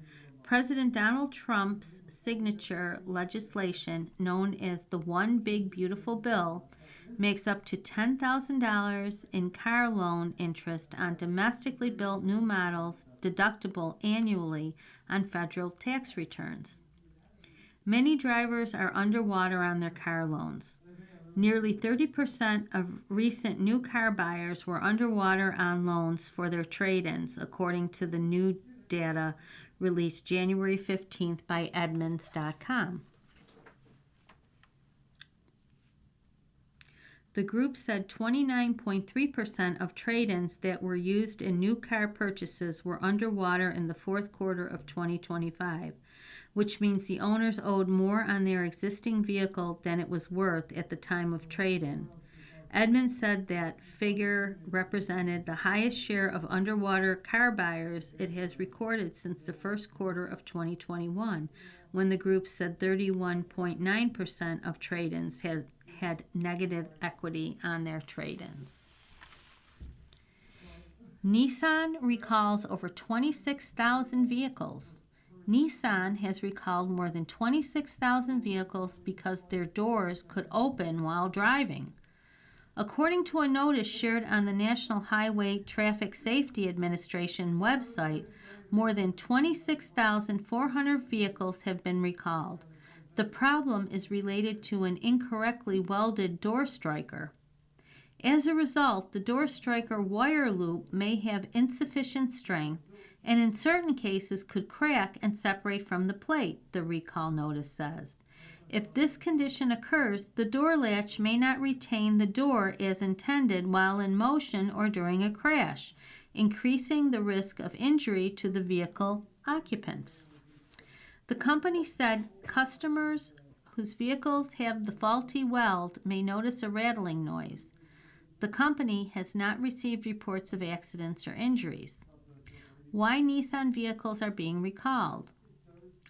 President Donald Trump's signature legislation, known as the One Big Beautiful Bill, makes up to $10,000 in car loan interest on domestically built new models deductible annually on federal tax returns. Many drivers are underwater on their car loans. Nearly 30% of recent new car buyers were underwater on loans for their trade-ins, according to the new data released January 15th by Edmunds.com. The group said 29.3% of trade-ins that were used in new car purchases were underwater in the fourth quarter of 2025, which means the owners owed more on their existing vehicle than it was worth at the time of trade-in. Edmunds said that figure represented the highest share of underwater car buyers it has recorded since the first quarter of 2021, when the group said 31.9% of trade-ins had negative equity on their trade-ins. Nissan recalls over 26,000 vehicles. Nissan has recalled more than 26,000 vehicles because their doors could open while driving. According to a notice shared on the National Highway Traffic Safety Administration website, more than 26,400 vehicles have been recalled. The problem is related to an incorrectly welded door striker. As a result, the door striker wire loop may have insufficient strength and in certain cases could crack and separate from the plate, the recall notice says. If this condition occurs, the door latch may not retain the door as intended while in motion or during a crash, increasing the risk of injury to the vehicle occupants. The company said customers whose vehicles have the faulty weld may notice a rattling noise. The company has not received reports of accidents or injuries. Why Nissan vehicles are being recalled?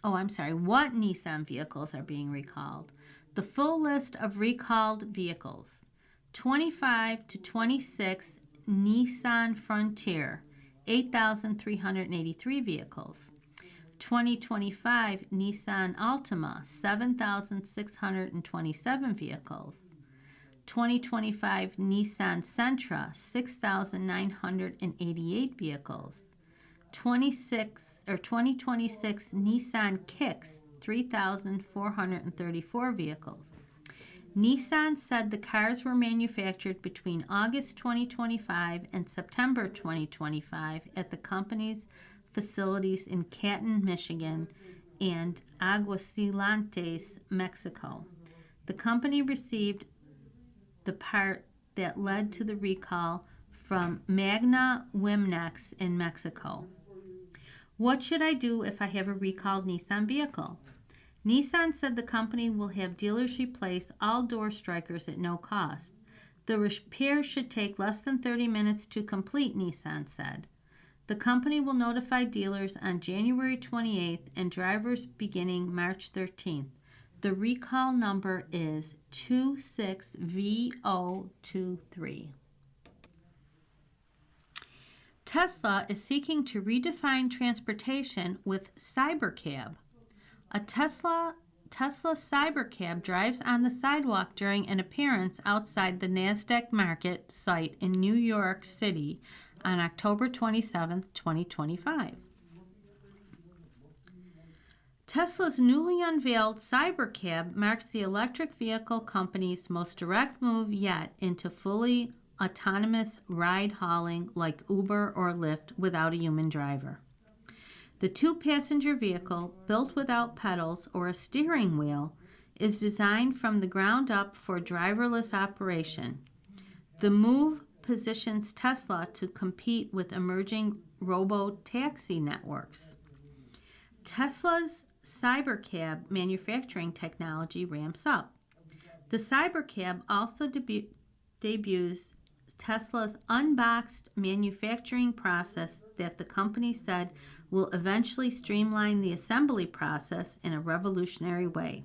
What Nissan vehicles are being recalled. The full list of recalled vehicles: 25 to 26 Nissan Frontier, 8,383 vehicles. 2025 Nissan Altima, 7,627 vehicles. 2025 Nissan Sentra, 6,988 vehicles. 2026 Nissan Kicks, 3,434 vehicles. Nissan said the cars were manufactured between August 2025 and September 2025 at the company's facilities in Canton, Michigan, and Aguascalientes, Mexico. The company received the part that led to the recall from Magna Wimnex in Mexico. What should I do if I have a recalled Nissan vehicle? Nissan said the company will have dealers replace all door strikers at no cost. The repair should take less than 30 minutes to complete, Nissan said. The company will notify dealers on January 28th and drivers beginning March 13th. The recall number is 26V023. Tesla is seeking to redefine transportation with Cybercab. A Tesla Cybercab drives on the sidewalk during an appearance outside the NASDAQ market site in New York City on October 27, 2025. Tesla's newly unveiled Cybercab marks the electric vehicle company's most direct move yet into fully autonomous ride-hauling like Uber or Lyft without a human driver. The two-passenger vehicle, built without pedals or a steering wheel, is designed from the ground up for driverless operation. The move positions Tesla to compete with emerging robo-taxi networks. Tesla's Cybercab manufacturing technology ramps up. The Cybercab also debuts Tesla's unboxed manufacturing process that the company said will eventually streamline the assembly process in a revolutionary way.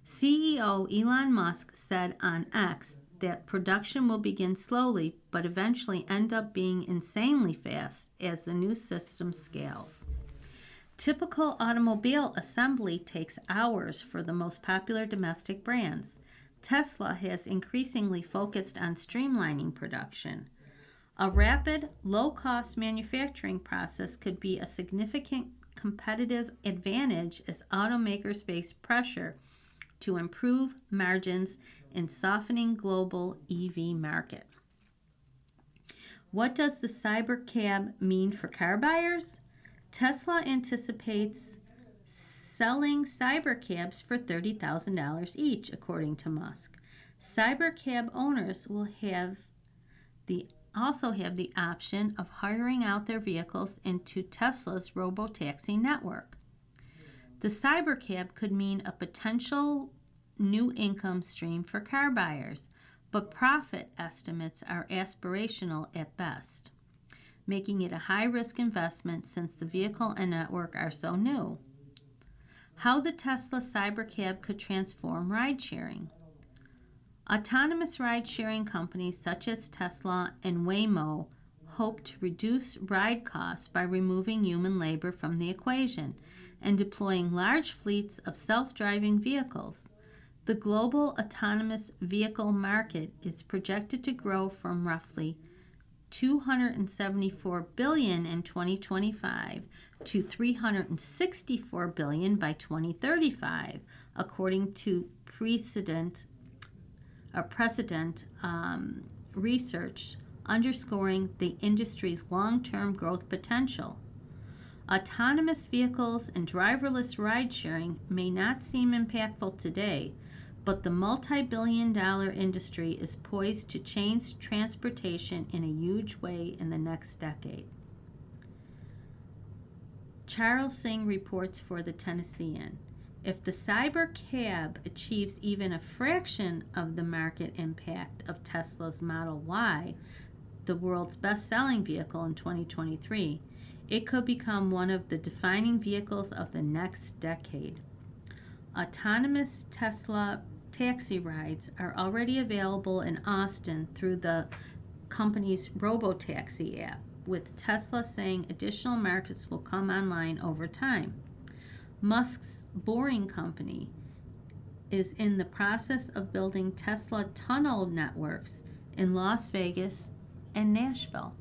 CEO Elon Musk said on X that production will begin slowly but eventually end up being insanely fast as the new system scales. Typical automobile assembly takes hours for the most popular domestic brands. Tesla has increasingly focused on streamlining production. A rapid, low-cost manufacturing process could be a significant competitive advantage as automakers face pressure to improve margins in softening global EV market. What does the Cybercab mean for car buyers? Tesla anticipates selling Cybercabs for $30,000 each, according to Musk. Cybercab owners will also have the option of hiring out their vehicles into Tesla's robotaxi network. The Cybercab could mean a potential new income stream for car buyers, but profit estimates are aspirational at best, making it a high-risk investment since the vehicle and network are so new. How the Tesla Cybercab could transform ride-sharing. Autonomous ride-sharing companies such as Tesla and Waymo hope to reduce ride costs by removing human labor from the equation and deploying large fleets of self-driving vehicles. The global autonomous vehicle market is projected to grow from roughly $274 billion in 2025 to $364 billion by 2035, according to precedent research underscoring the industry's long-term growth potential. Autonomous vehicles and driverless ride-sharing may not seem impactful today, but the multi-billion-dollar industry is poised to change transportation in a huge way in the next decade. Charles Singh reports for the Tennessean. If the Cybercab achieves even a fraction of the market impact of Tesla's Model Y, the world's best-selling vehicle in 2023, it could become one of the defining vehicles of the next decade. Autonomous Tesla taxi rides are already available in Austin through the company's robotaxi app, with Tesla saying additional markets will come online over time. Musk's Boring Company is in the process of building Tesla tunnel networks in Las Vegas and Nashville.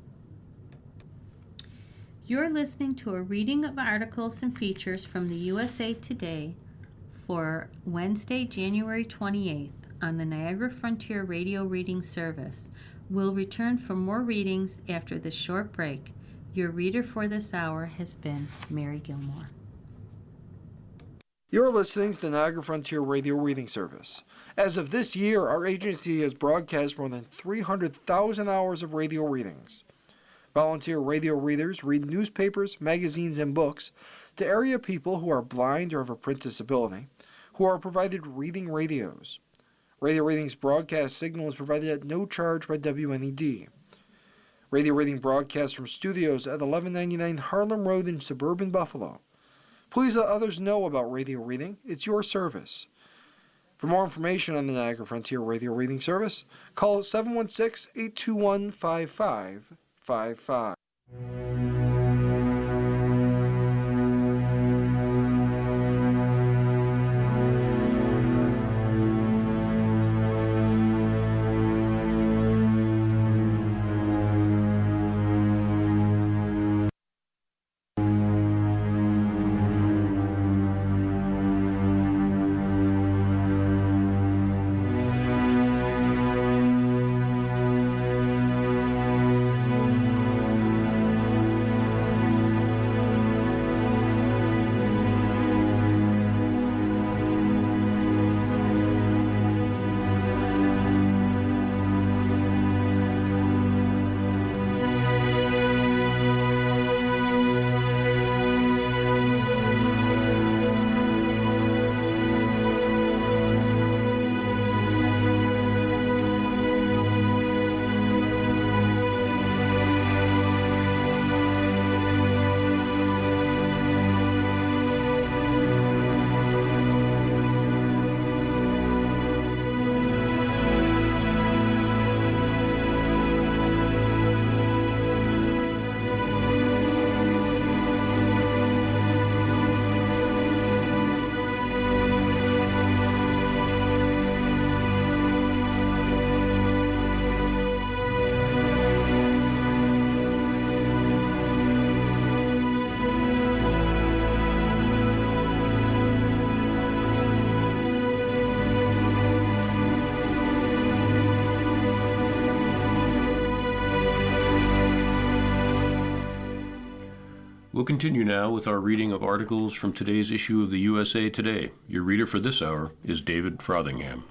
You're listening to a reading of articles and features from the USA Today for Wednesday, January 28th on the Niagara Frontier Radio Reading Service. We'll return for more readings after this short break. Your reader for this hour has been Mary Gilmore. You're listening to the Niagara Frontier Radio Reading Service. As of this year, our agency has broadcast more than 300,000 hours of radio readings. Volunteer radio readers read newspapers, magazines, and books to area people who are blind or have a print disability, who are provided reading radios. Radio Reading's broadcast signal is provided at no charge by WNED. Radio Reading broadcasts from studios at 1199 Harlem Road in suburban Buffalo. Please let others know about Radio Reading. It's your service. For more information on the Niagara Frontier Radio Reading Service, call 716-821-5555. We'll continue now with our reading of articles from today's issue of the USA Today. Your reader for this hour is David Frothingham.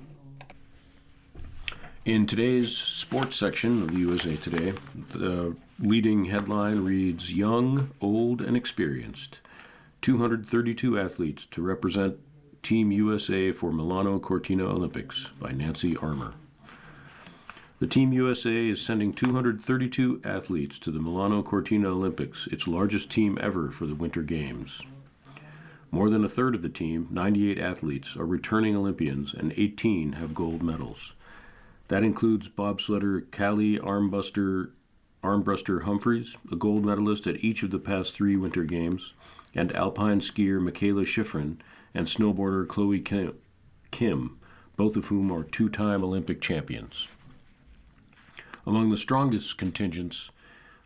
In today's sports section of the USA Today, the leading headline reads, Young, Old, and Experienced. 232 athletes to represent Team USA for Milano Cortina Olympics by Nancy Armour. The Team USA is sending 232 athletes to the Milano Cortina Olympics, its largest team ever for the Winter Games. More than a third of the team, 98 athletes, are returning Olympians and 18 have gold medals. That includes bobsledder Callie Armbruster Humphreys, a gold medalist at each of the past 3 Winter Games, and alpine skier Michaela Schifrin and snowboarder Chloe Kim, both of whom are 2-time Olympic champions. Among the strongest contingents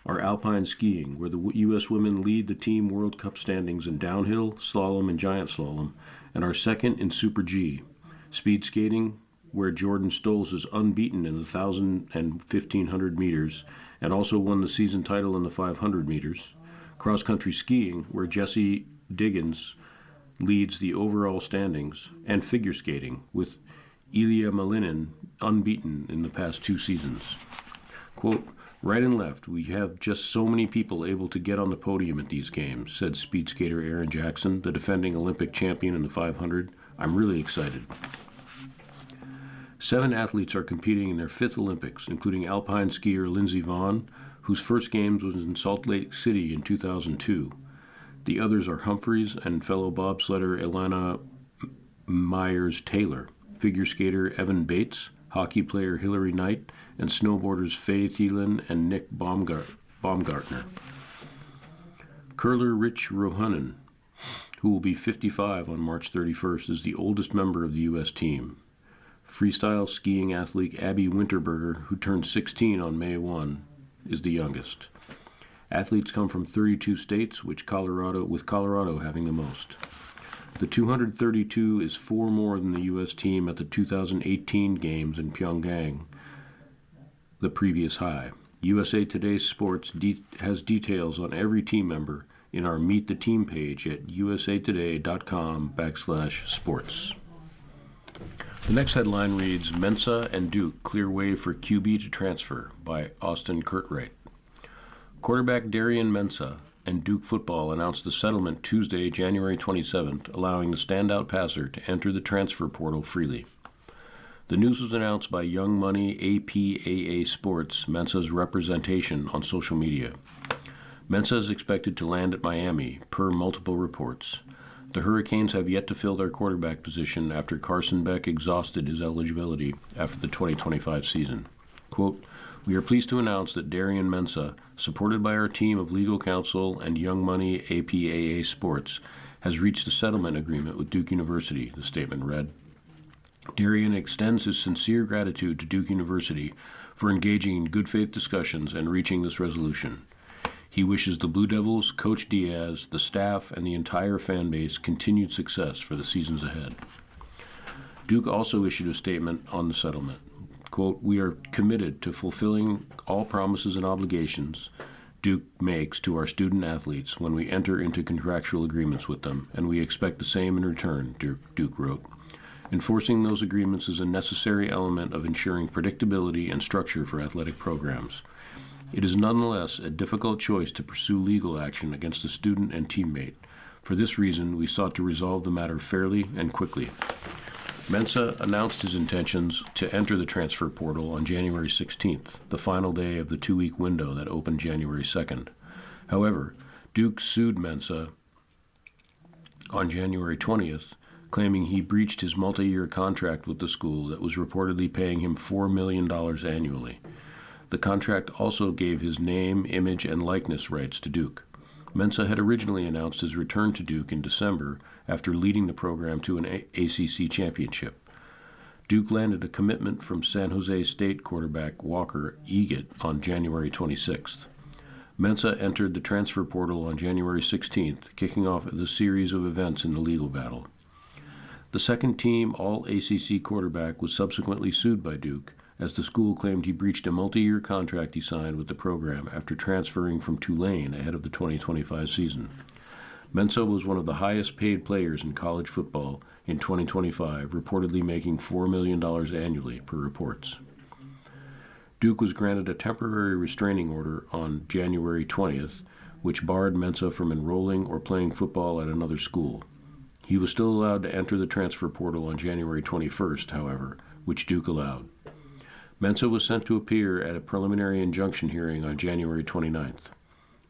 are alpine skiing, where the U.S. women lead the team World Cup standings in downhill, slalom, and giant slalom, and are second in Super G. Speed skating, where Jordan Stolz is unbeaten in the 1,000 and 1,500 meters, and also won the season title in the 500 meters. Cross-country skiing, where Jessie Diggins leads the overall standings, and figure skating, with Ilya Malinin unbeaten in the past 2 seasons. Quote, right and left, we have just so many people able to get on the podium at these games, said speed skater Erin Jackson, the defending Olympic champion in the 500. I'm really excited. 7 athletes are competing in their 5th Olympics, including alpine skier Lindsey Vonn, whose first games was in Salt Lake City in 2002. The others are Humphreys and fellow bobsledder Ilana Myers-Taylor, figure skater Evan Bates, hockey player Hillary Knight, and snowboarders Faye Thielen and Nick Baumgartner. Curler Rich Rohanen, who will be 55 on March 31st, is the oldest member of the U.S. team. Freestyle skiing athlete Abby Winterberger, who turned 16 on May 1, is the youngest. Athletes come from 32 states, with Colorado having the most. The 232 is 4 more than the U.S. team at the 2018 Games in Pyongyang, the previous high. USA Today Sports has details on every team member in our Meet the Team page at usatoday.com/sports. The next headline reads, Mensa and Duke clear way for QB to transfer by Austin Curtright. Quarterback Darian Mensah and Duke football announced a settlement Tuesday, January 27th, allowing the standout passer to enter the transfer portal freely. The news was announced by Young Money APAA Sports, Mensah's representation on social media. Mensah is expected to land at Miami, per multiple reports. The Hurricanes have yet to fill their quarterback position after Carson Beck exhausted his eligibility after the 2025 season. Quote, we are pleased to announce that Darian Mensah, supported by our team of legal counsel and Young Money APAA Sports, has reached a settlement agreement with Duke University, the statement read. Darian extends his sincere gratitude to Duke University for engaging in good faith discussions and reaching this resolution. He wishes the Blue Devils, Coach Diaz, the staff, and the entire fan base continued success for the seasons ahead. Duke also issued a statement on the settlement. Quote, we are committed to fulfilling all promises and obligations Duke makes to our student athletes when we enter into contractual agreements with them, and we expect the same in return, Duke wrote. Enforcing those agreements is a necessary element of ensuring predictability and structure for athletic programs. It is nonetheless a difficult choice to pursue legal action against a student and teammate. For this reason, we sought to resolve the matter fairly and quickly. Mensah announced his intentions to enter the transfer portal on January 16th, the final day of the 2-week window that opened January 2nd. However, Duke sued Mensah on January 20th, claiming he breached his multi-year contract with the school that was reportedly paying him $4 million annually. The contract also gave his name, image, and likeness rights to Duke. Mensah had originally announced his return to Duke in December after leading the program to an ACC championship. Duke landed a commitment from San Jose State quarterback Walker Eggett on January 26th. Mensah entered the transfer portal on January 16th, kicking off the series of events in the legal battle. The second-team All-ACC quarterback was subsequently sued by Duke, as the school claimed he breached a multi-year contract he signed with the program after transferring from Tulane ahead of the 2025 season. Mensah was one of the highest paid players in college football in 2025, reportedly making $4 million annually, per reports. Duke was granted a temporary restraining order on January 20th, which barred Mensah from enrolling or playing football at another school. He was still allowed to enter the transfer portal on January 21st, however, which Duke allowed. Mensah was sent to appear at a preliminary injunction hearing on January 29th.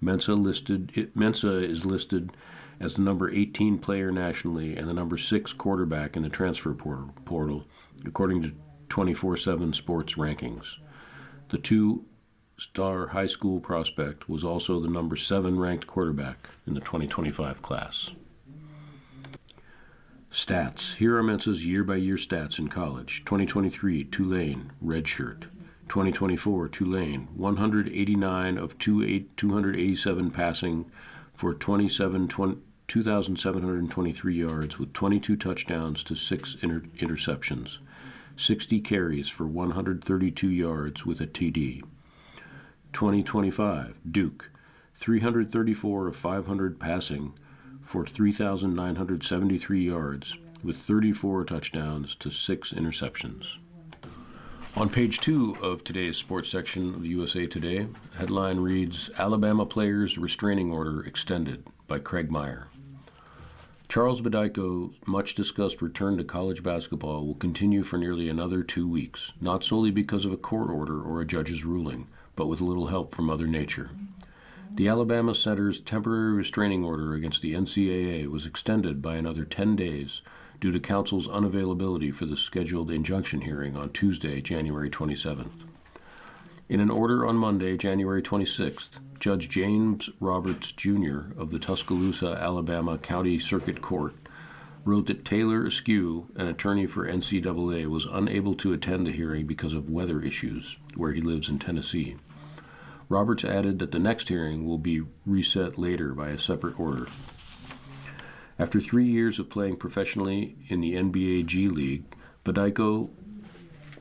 Mensah is listed as the number 18 player nationally and the number 6 quarterback in the transfer portal, according to 24/7 Sports rankings. The two-star high school prospect was also the number 7 ranked quarterback in the 2025 class. Stats. Here are Mensah's year-by-year stats in college. 2023, Tulane, redshirt. 2024, Tulane, 189 of 287 passing for 2,723 yards with 22 touchdowns to 6 interceptions. 60 carries for 132 yards with a TD. 2025, Duke, 334 of 500 passing for 3,973 yards with 34 touchdowns to 6 interceptions. On page 2 of today's sports section of USA Today, headline reads, Alabama Players Restraining Order Extended by Craig Meyer. Charles Bedicho's much-discussed return to college basketball will continue for nearly another 2 weeks, not solely because of a court order or a judge's ruling, but with little help from Mother Nature. The Alabama Center's temporary restraining order against the NCAA was extended by another 10 days due to counsel's unavailability for the scheduled injunction hearing on Tuesday, January 27th. In an order on Monday, January 26th, Judge James Roberts, Jr. of the Tuscaloosa, Alabama County Circuit Court wrote that Taylor Askew, an attorney for NCAA, was unable to attend the hearing because of weather issues, where he lives in Tennessee. Roberts added that the next hearing will be reset later by a separate order. After 3 years of playing professionally in the NBA G League, Bedicho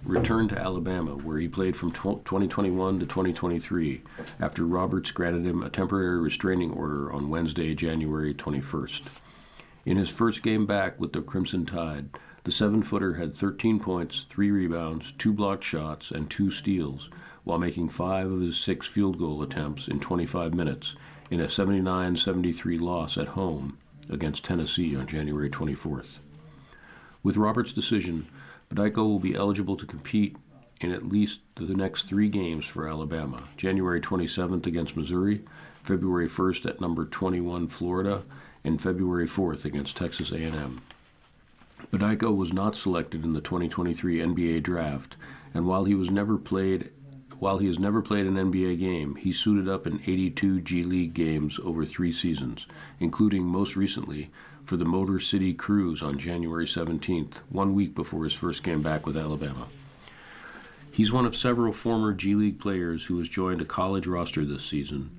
returned to Alabama, where he played from 2021 to 2023, after Roberts granted him a temporary restraining order on Wednesday, January 21st. In his first game back with the Crimson Tide, the 7-footer had 13 points, 3 rebounds, 2 blocked shots, and 2 steals, while making 5 of his 6 field goal attempts in 25 minutes in a 79-73 loss at home against Tennessee on January 24th. With Roberts' decision, Bedicho will be eligible to compete in at least the next 3 games for Alabama, January 27th against Missouri, February 1st at number 21 Florida, and February 4th against Texas A&M. Bedicho was not selected in the 2023 NBA draft, and while he has never played an NBA game, he suited up in 82 G League games over 3 seasons, including most recently for the Motor City Cruise on January 17th, 1 week before his first game back with Alabama. He's one of several former G League players who has joined a college roster this season,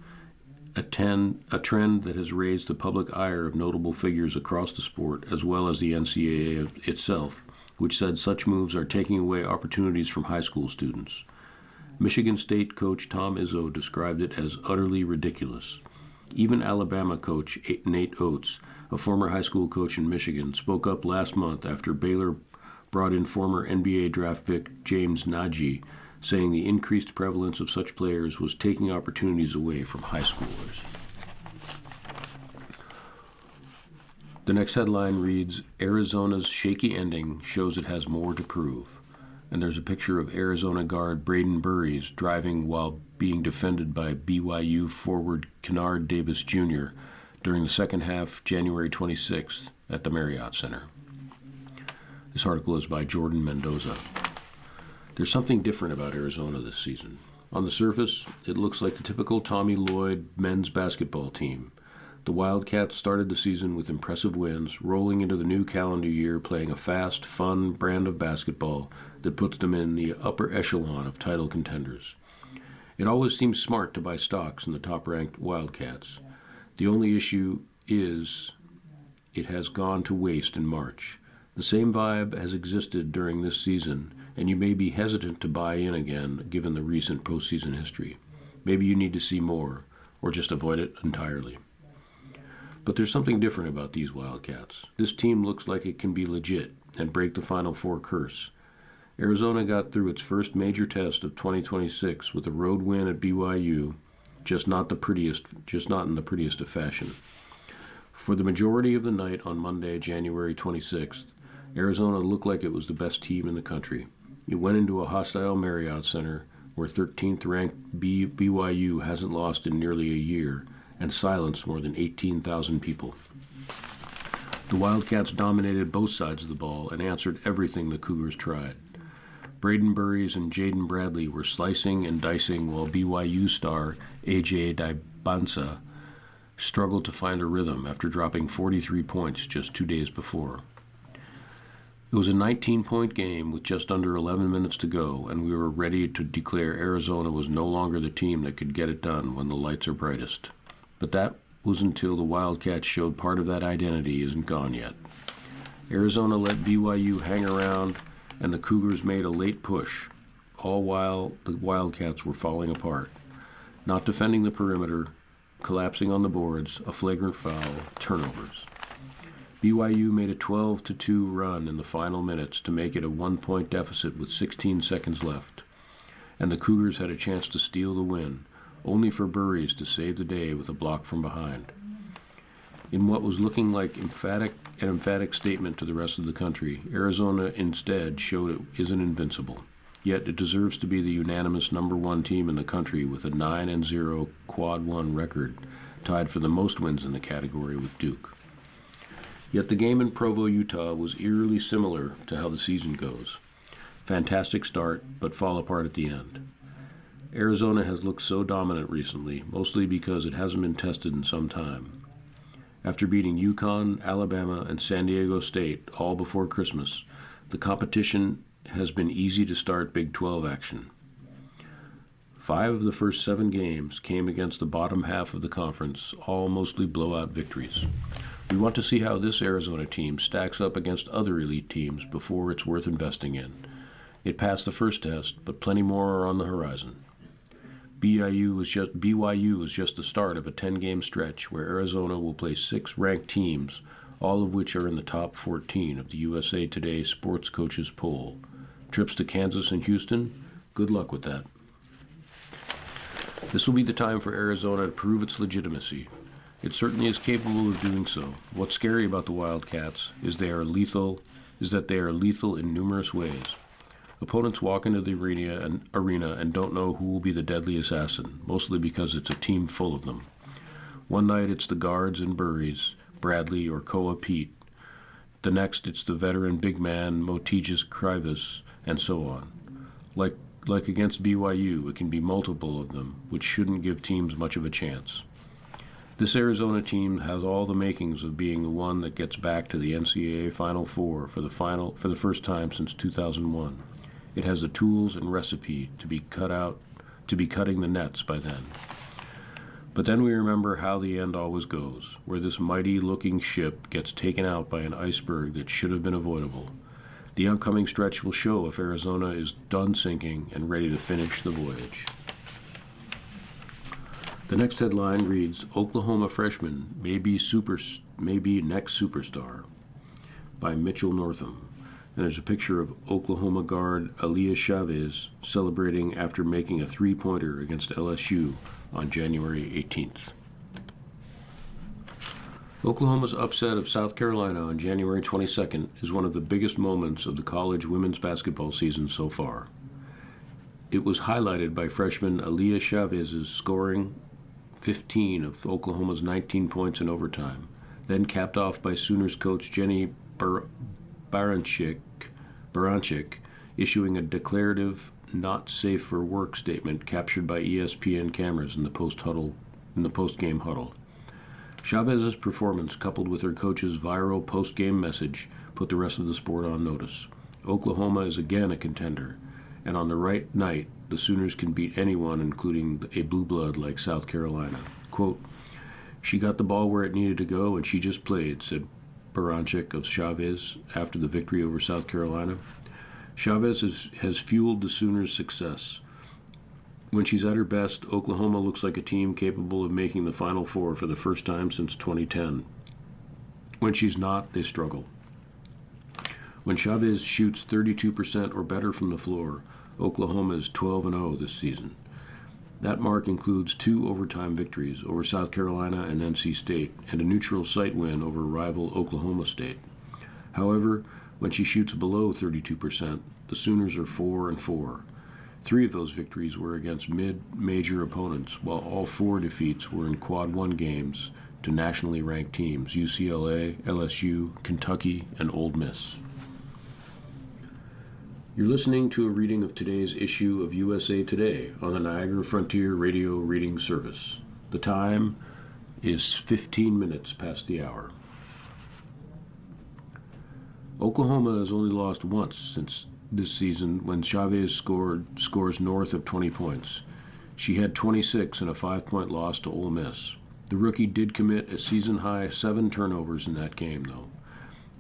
a trend that has raised the public ire of notable figures across the sport, as well as the NCAA itself, which said such moves are taking away opportunities from high school students. Michigan State coach Tom Izzo described it as utterly ridiculous. Even Alabama coach Nate Oates, a former high school coach in Michigan, spoke up last month after Baylor brought in former NBA draft pick James Nagy, saying the increased prevalence of such players was taking opportunities away from high schoolers. The next headline reads, Arizona's shaky ending shows it has more to prove. And there's a picture of Arizona guard Braden Burries driving while being defended by BYU forward Kennard Davis Jr. during the second half, January 26th, at the Marriott Center. This article is by Jordan Mendoza. There's something different about Arizona this season. On the surface, it looks like the typical Tommy Lloyd men's basketball team. The Wildcats started the season with impressive wins, rolling into the new calendar year playing a fast, fun brand of basketball that puts them in the upper echelon of title contenders. It always seems smart to buy stocks in the top-ranked Wildcats. The only issue is it has gone to waste in March. The same vibe has existed during this season, and you may be hesitant to buy in again given the recent postseason history. Maybe you need to see more, or just avoid it entirely. But there's something different about these Wildcats. This team looks like it can be legit and break the Final Four curse. Arizona got through its first major test of 2026 with a road win at BYU, just not in the prettiest of fashion. For the majority of the night on Monday, January 26th, Arizona looked like it was the best team in the country. It went into a hostile Marriott Center where 13th-ranked BYU hasn't lost in nearly a year and silenced more than 18,000 people. The Wildcats dominated both sides of the ball and answered everything the Cougars tried. Braden Burries and Jaden Bradley were slicing and dicing while BYU star A.J. Dybantsa struggled to find a rhythm after dropping 43 points just 2 days before. It was a 19-point game with just under 11 minutes to go, and we were ready to declare Arizona was no longer the team that could get it done when the lights are brightest. But that was until the Wildcats showed part of that identity isn't gone yet. Arizona let BYU hang around, and the Cougars made a late push, all while the Wildcats were falling apart, not defending the perimeter, collapsing on the boards, a flagrant foul, turnovers. BYU made a 12-2 run in the final minutes to make it a 1-point deficit with 16 seconds left, and the Cougars had a chance to steal the win, only for Burries to save the day with a block from behind. In what was looking like an emphatic statement to the rest of the country, Arizona instead showed it isn't invincible. Yet it deserves to be the unanimous number one team in the country with a 9-0 quad one record, tied for the most wins in the category with Duke. Yet the game in Provo, Utah was eerily similar to how the season goes. Fantastic start, but fall apart at the end. Arizona has looked so dominant recently, mostly because it hasn't been tested in some time. After beating UConn, Alabama, and San Diego State all before Christmas, the competition has been easy to start Big 12 action. 5 of the first 7 games came against the bottom half of the conference, all mostly blowout victories. We want to see how this Arizona team stacks up against other elite teams before it's worth investing in. It passed the first test, but plenty more are on the horizon. BYU was just the start of a 10-game stretch where Arizona will play 6 ranked teams, all of which are in the top 14 of the USA Today Sports Coaches poll. Trips to Kansas and Houston? Good luck with that. This will be the time for Arizona to prove its legitimacy. It certainly is capable of doing so. What's scary about the Wildcats is that they are lethal in numerous ways. Opponents walk into the arena and don't know who will be the deadly assassin, mostly because it's a team full of them. One night it's the guards and Burries, Bradley or Koa Pete. The next it's the veteran big man Motijus Krivas, and so on. Like against BYU, it can be multiple of them, which shouldn't give teams much of a chance. This Arizona team has all the makings of being the one that gets back to the NCAA Final Four for the first time since 2001. It has the tools and recipe to be cutting the nets by then. But then we remember how the end always goes, where this mighty-looking ship gets taken out by an iceberg that should have been avoidable. The upcoming stretch will show if Arizona is done sinking and ready to finish the voyage. The next headline reads, Oklahoma freshman may be next superstar, by Mitchell Northam. And there's a picture of Oklahoma guard Aaliyah Chavez celebrating after making a 3-pointer against LSU on January 18th. Oklahoma's upset of South Carolina on January 22nd is one of the biggest moments of the college women's basketball season so far. It was highlighted by freshman Aaliyah Chavez's scoring 15 of Oklahoma's 19 points in overtime, then capped off by Sooners coach Jenny Baranczyk issuing a declarative not safe for work statement captured by ESPN cameras in the post-game huddle. Chavez's performance, coupled with her coach's viral post-game message, put the rest of the sport on notice. Oklahoma is again a contender, and on the right night, the Sooners can beat anyone, including a blue blood like South Carolina. Quote, "She got the ball where it needed to go, and she just played," said Baranczyk of Chavez after the victory over South Carolina. Chavez has fueled the Sooners' success. When she's at her best, Oklahoma looks like a team capable of making the Final Four for the first time since 2010. When she's not, they struggle. When Chavez shoots 32% or better from the floor, Oklahoma is 12-0 this season. That mark includes 2 overtime victories over South Carolina and NC State and a neutral site win over rival Oklahoma State. However, when she shoots below 32%, the Sooners are 4-4. 3 of those victories were against mid-major opponents, while all 4 defeats were in Quad 1 games to nationally ranked teams, UCLA, LSU, Kentucky, and Ole Miss. You're listening to a reading of today's issue of USA Today on the Niagara Frontier Radio Reading Service. The time is 15 minutes past the hour. Oklahoma has only lost once since this season when Chavez scores north of 20 points. She had 26 in a 5-point loss to Ole Miss. The rookie did commit a season-high 7 turnovers in that game, though.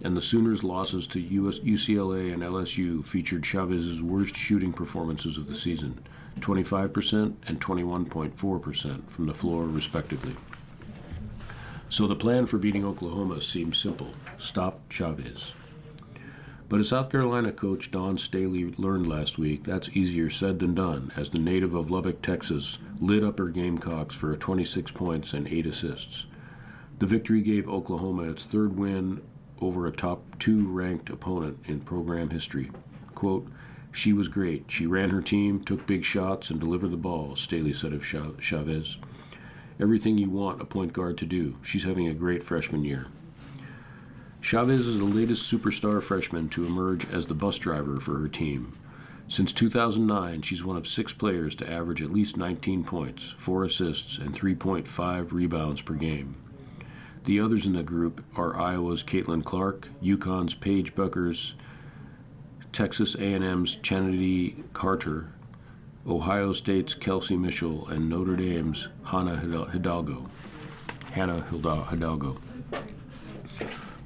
And the Sooners' losses to UCLA and LSU featured Chavez's worst shooting performances of the season, 25% and 21.4% from the floor, respectively. So the plan for beating Oklahoma seems simple: stop Chavez. But as South Carolina coach Dawn Staley learned last week, that's easier said than done, as the native of Lubbock, Texas, lit up her Gamecocks for 26 points and 8 assists. The victory gave Oklahoma its 3rd win over a top 2 ranked opponent in program history. Quote, "She was great. She ran her team, took big shots, and delivered the ball," Staley said of Chavez. "Everything you want a point guard to do. She's having a great freshman year." Chavez is the latest superstar freshman to emerge as the bus driver for her team. Since 2009, she's one of 6 players to average at least 19 points, 4 assists, and 3.5 rebounds per game. The others in the group are Iowa's Caitlin Clark, UConn's Paige Buckers, Texas A&M's Chanity Carter, Ohio State's Kelsey Mitchell, and Notre Dame's Hannah Hidalgo.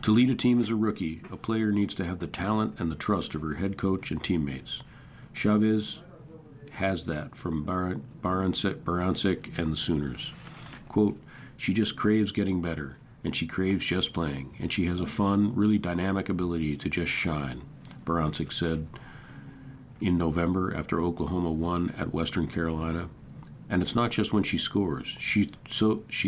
To lead a team as a rookie, a player needs to have the talent and the trust of her head coach and teammates. Chavez has that from Baranczyk and the Sooners. Quote, "She just craves getting better, and she craves just playing, and she has a fun, really dynamic ability to just shine," Baranczyk said in November after Oklahoma won at Western Carolina. And it's not just when she scores. She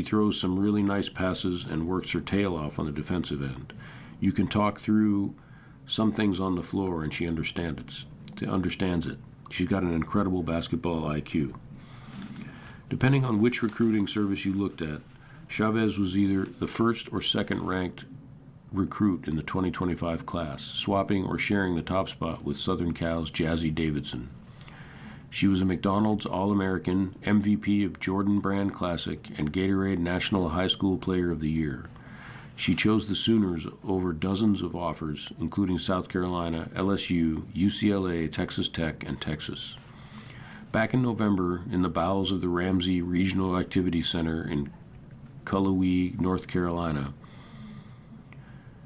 throws some really nice passes and works her tail off on the defensive end. You can talk through some things on the floor and she understands it. She's got an incredible basketball IQ. Depending on which recruiting service you looked at, Chavez was either the 1st or 2nd ranked recruit in the 2025 class, swapping or sharing the top spot with Southern Cal's Jazzy Davidson. She was a McDonald's All-American, MVP of Jordan Brand Classic, and Gatorade National High School Player of the Year. She chose the Sooners over dozens of offers, including South Carolina, LSU, UCLA, Texas Tech, and Texas. Back in November, in the bowels of the Ramsey Regional Activity Center in Cullowhee, North Carolina,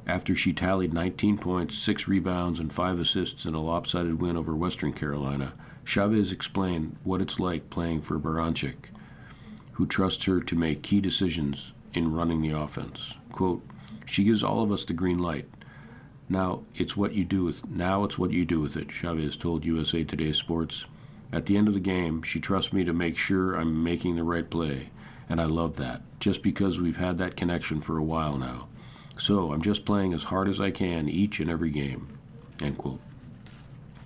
after she tallied 19 points, 6 rebounds, and 5 assists in a lopsided win over Western Carolina, Chavez explained what it's like playing for Baranczyk, who trusts her to make key decisions in running the offense. Quote, "She gives all of us the green light. Now it's what you do with it," Chavez told USA Today Sports. "At the end of the game, she trusts me to make sure I'm making the right play, and I love that, just because we've had that connection for a while now. So I'm just playing as hard as I can each and every game." End quote.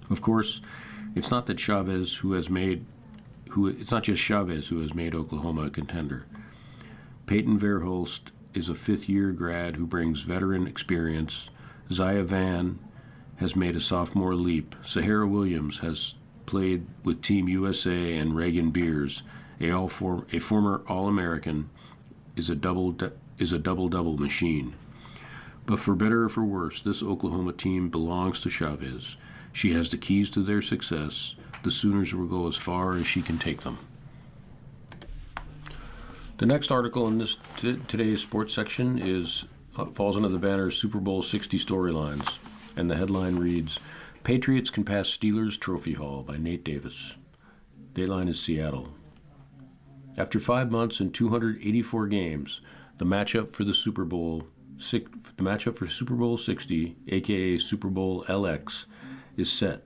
Of course, it's not just Chavez who has made Oklahoma a contender. Peyton Verhulst is a 5th-year grad who brings veteran experience. Zaya Van has made a sophomore leap. Sahara Williams has played with Team USA, and Reagan Beers, a former All-American, is a double-double machine. But for better or for worse, this Oklahoma team belongs to Chavez. She has the keys to their success. The Sooners will go as far as she can take them. The next article in today's sports section is falls under the banner Super Bowl 60 storylines, and the headline reads, Patriots can pass Steelers Trophy Hall by Nate Davis. Dateline is Seattle. After 5 months and 284 games, the matchup for Super Bowl 60, aka Super Bowl LX, is set.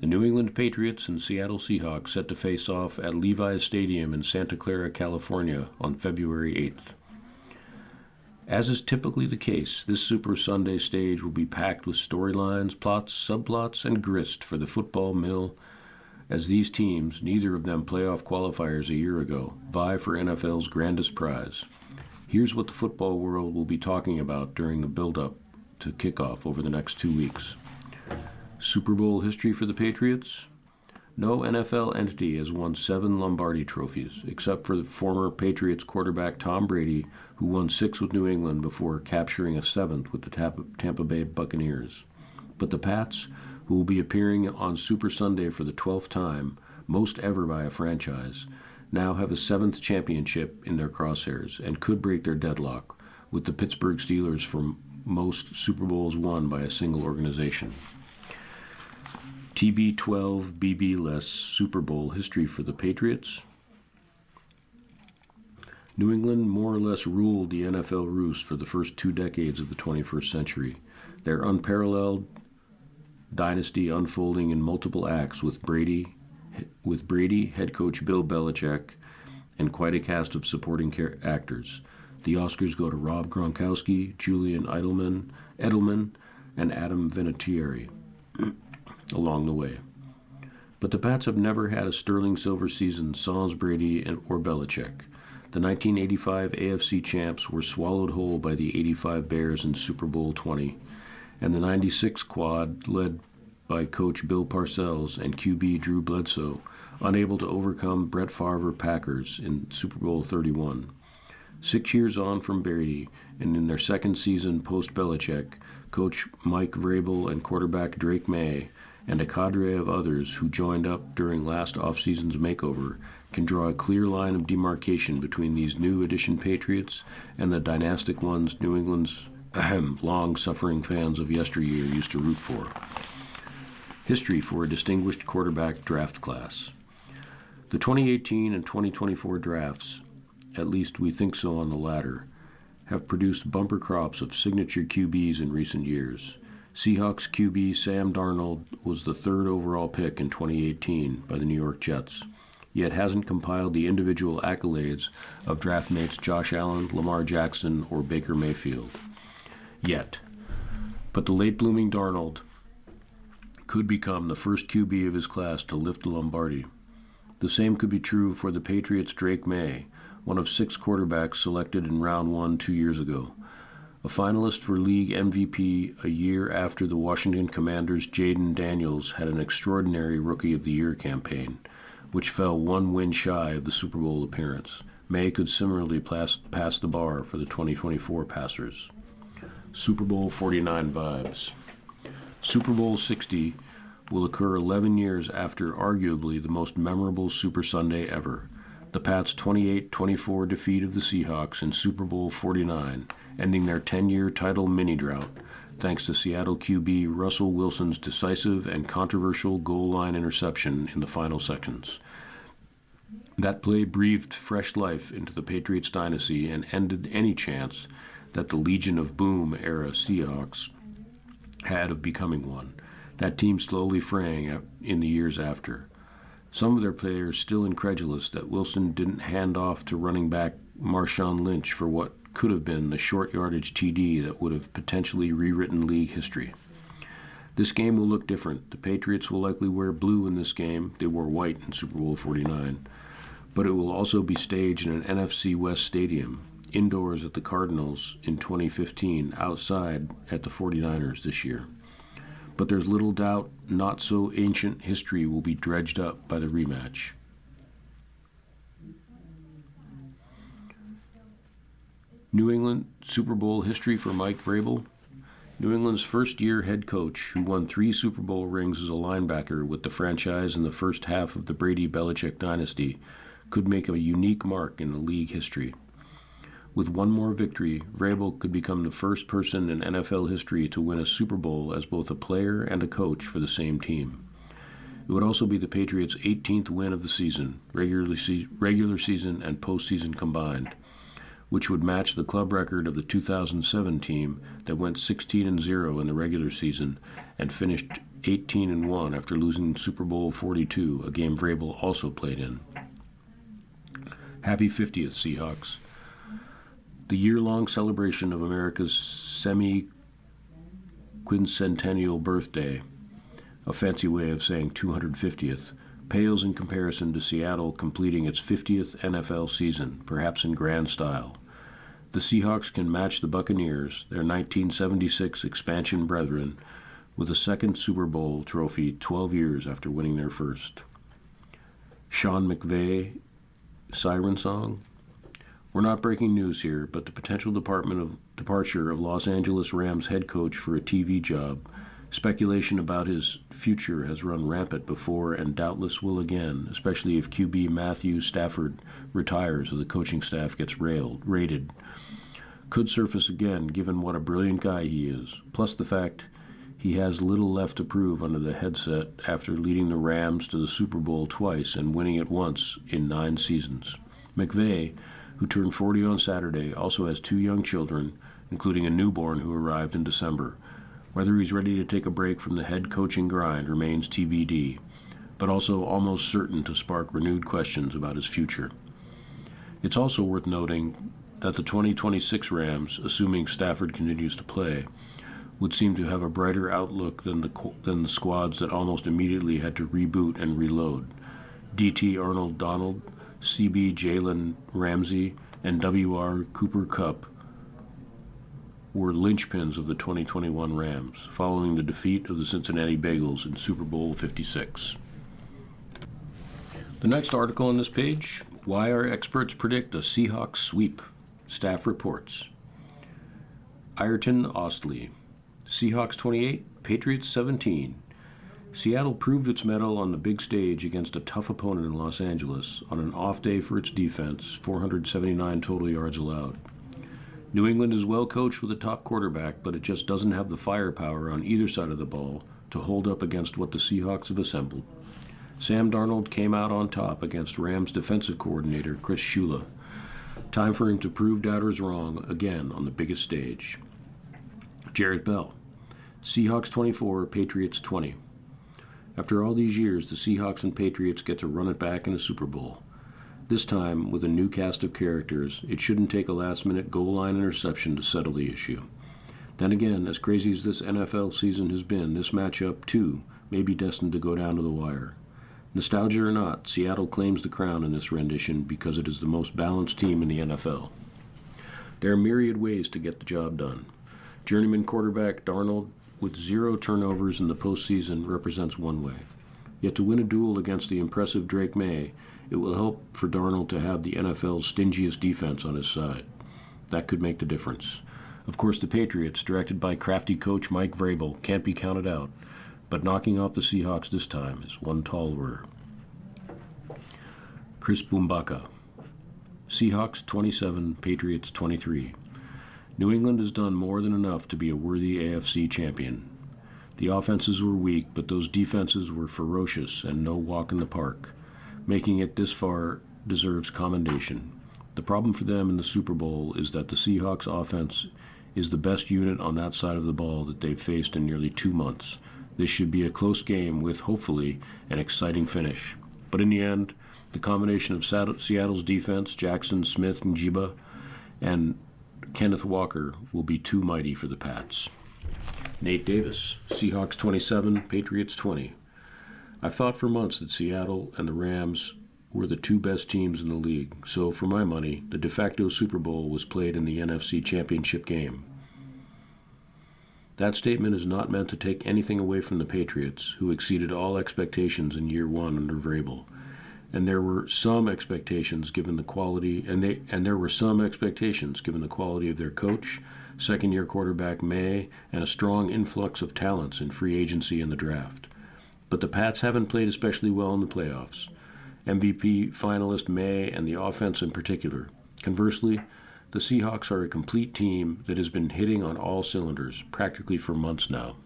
The New England Patriots and Seattle Seahawks set to face off at Levi's Stadium in Santa Clara, California on February 8th. As is typically the case, this Super Sunday stage will be packed with storylines, plots, subplots, and grist for the football mill as these teams, neither of them playoff qualifiers a year ago, vie for NFL's grandest prize. Here's what the football world will be talking about during the build-up to kickoff over the next 2 weeks. Super Bowl history for the Patriots? No NFL entity has won 7 Lombardi trophies, except for the former Patriots quarterback Tom Brady, who won 6 with New England before capturing a 7th with the Tampa Bay Buccaneers. But the Pats, who will be appearing on Super Sunday for the 12th time, most ever by a franchise, now have a 7th championship in their crosshairs and could break their deadlock with the Pittsburgh Steelers for most Super Bowls won by a single organization. TB12 BB-less Super Bowl history for the Patriots. New England more or less ruled the NFL roost for the first 2 decades of the 21st century. Their unparalleled dynasty unfolding in multiple acts with Brady, head coach Bill Belichick, and quite a cast of supporting actors. The Oscars go to Rob Gronkowski, Julian Edelman, and Adam Vinatieri along the way. But the Pats have never had a sterling silver season sans Brady or Belichick. The 1985 AFC champs were swallowed whole by the 85 Bears in Super Bowl 20, and the 96 quad, led by coach Bill Parcells and QB Drew Bledsoe, unable to overcome Brett Favre Packers in Super Bowl 31. 6 years on from Brady, and in their second season post-Belichick, coach Mike Vrabel and quarterback Drake May, and a cadre of others who joined up during last offseason's makeover, can draw a clear line of demarcation between these new edition Patriots and the dynastic ones New England's long-suffering fans of yesteryear used to root for. History for a distinguished quarterback draft class. The 2018 and 2024 drafts, at least we think so on the latter, have produced bumper crops of signature QBs in recent years. Seahawks QB Sam Darnold was the 3rd overall pick in 2018 by the New York Jets, yet hasn't compiled the individual accolades of draft mates Josh Allen, Lamar Jackson, or Baker Mayfield. Yet. But the late-blooming Darnold could become the first QB of his class to lift the Lombardi. The same could be true for the Patriots' Drake May, one of 6 quarterbacks selected in round 1 2 years ago. A finalist for league MVP a year after the Washington Commanders' Jaden Daniels had an extraordinary Rookie of the Year campaign, which fell 1 win shy of the Super Bowl appearance. May could similarly pass the bar for the 2024 passers. Super Bowl 49 vibes. Super Bowl 60 will occur 11 years after arguably the most memorable Super Sunday ever, the Pats' 28-24 defeat of the Seahawks in Super Bowl 49, ending their 10-year title mini-drought, thanks to Seattle QB Russell Wilson's decisive and controversial goal line interception in the final seconds. That play breathed fresh life into the Patriots dynasty and ended any chance that the Legion of Boom-era Seahawks had of becoming one, that team slowly fraying in the years after. Some of their players still incredulous that Wilson didn't hand off to running back Marshawn Lynch for what could have been the short yardage TD that would have potentially rewritten league history. This game will look different. The Patriots will likely wear blue in this game. They wore white in Super Bowl 49. But it will also be staged in an NFC West stadium, indoors at the Cardinals in 2015, outside at the 49ers this year. But there's little doubt not-so-ancient history will be dredged up by the rematch. New England Super Bowl history for Mike Vrabel. New England's first-year head coach, who won 3 Super Bowl rings as a linebacker with the franchise in the first half of the Brady-Belichick dynasty, could make a unique mark in the league history. With one more victory, Vrabel could become the first person in NFL history to win a Super Bowl as both a player and a coach for the same team. It would also be the Patriots' 18th win of the season, regular season and postseason combined, which would match the club record of the 2007 team that went 16-0 in the regular season and finished 18-1 after losing Super Bowl 42, a game Vrabel also played in. Happy 50th, Seahawks. The year-long celebration of America's semi-quincentennial birthday, a fancy way of saying 250th, pales in comparison to Seattle completing its 50th NFL season, perhaps in grand style. The Seahawks can match the Buccaneers, their 1976 expansion brethren, with a second Super Bowl trophy 12 years after winning their first. Sean McVay, Siren Song? We're not breaking news here, but the potential departure of Los Angeles Rams head coach for a TV job, speculation about his future has run rampant before and doubtless will again, especially if QB Matthew Stafford retires or the coaching staff gets raided. Could surface again given what a brilliant guy he is, plus the fact he has little left to prove under the headset after leading the Rams to the Super Bowl twice and winning it once in 9 seasons. McVay, who turned 40 on Saturday, also has 2 young children, including a newborn who arrived in December. Whether he's ready to take a break from the head coaching grind remains TBD, but also almost certain to spark renewed questions about his future. It's also worth noting that the 2026 Rams, assuming Stafford continues to play, would seem to have a brighter outlook than the squads that almost immediately had to reboot and reload. DT Arnold Donald, CB Jalen Ramsey, and WR Cooper Kupp were linchpins of the 2021 Rams, following the defeat of the Cincinnati Bengals in Super Bowl 56. The next article on this page, why our experts predict a Seahawks sweep. Staff reports. Ayrton Ostley, Seahawks 28, Patriots 17. Seattle proved its mettle on the big stage against a tough opponent in Los Angeles on an off day for its defense, 479 total yards allowed. New England is well coached with a top quarterback, but it just doesn't have the firepower on either side of the ball to hold up against what the Seahawks have assembled. Sam Darnold came out on top against Rams defensive coordinator Chris Shula. Time for him to prove doubters wrong again on the biggest stage. Jarrett Bell, Seahawks 24, Patriots 20. After all these years, the Seahawks and Patriots get to run it back in a Super Bowl. This time, with a new cast of characters, it shouldn't take a last-minute goal line interception to settle the issue. Then again, as crazy as this NFL season has been, this matchup, too, may be destined to go down to the wire. Nostalgia or not, Seattle claims the crown in this rendition because it is the most balanced team in the NFL. There are myriad ways to get the job done. Journeyman quarterback Darnold, with 0 turnovers in the postseason, represents one way. Yet to win a duel against the impressive Drake May, it will help for Darnold to have the NFL's stingiest defense on his side. That could make the difference. Of course, the Patriots, directed by crafty coach Mike Vrabel, can't be counted out, but knocking off the Seahawks this time is one tall order. Chris Boumbaka, Seahawks 27, Patriots 23. New England has done more than enough to be a worthy AFC champion. The offenses were weak, but those defenses were ferocious and no walk in the park. Making it this far deserves commendation. The problem for them in the Super Bowl is that the Seahawks offense is the best unit on that side of the ball that they've faced in nearly 2 months. This should be a close game with, hopefully, an exciting finish. But in the end, the combination of Seattle's defense, Jackson, Smith, and Njigba, and Kenneth Walker will be too mighty for the Pats. Nate Davis, Seahawks 27, Patriots 20. I've thought for months that Seattle and the Rams were the 2 best teams in the league, so for my money, the de facto Super Bowl was played in the NFC Championship game. That statement is not meant to take anything away from the Patriots, who exceeded all expectations in year 1 under Vrabel. And there were some expectations given the quality of their coach, second-year quarterback May, and a strong influx of talents in free agency and the draft. But the Pats haven't played especially well in the playoffs. MVP finalist May and the offense in particular. Conversely, The Seahawks are a complete team that has been hitting on all cylinders practically for months now.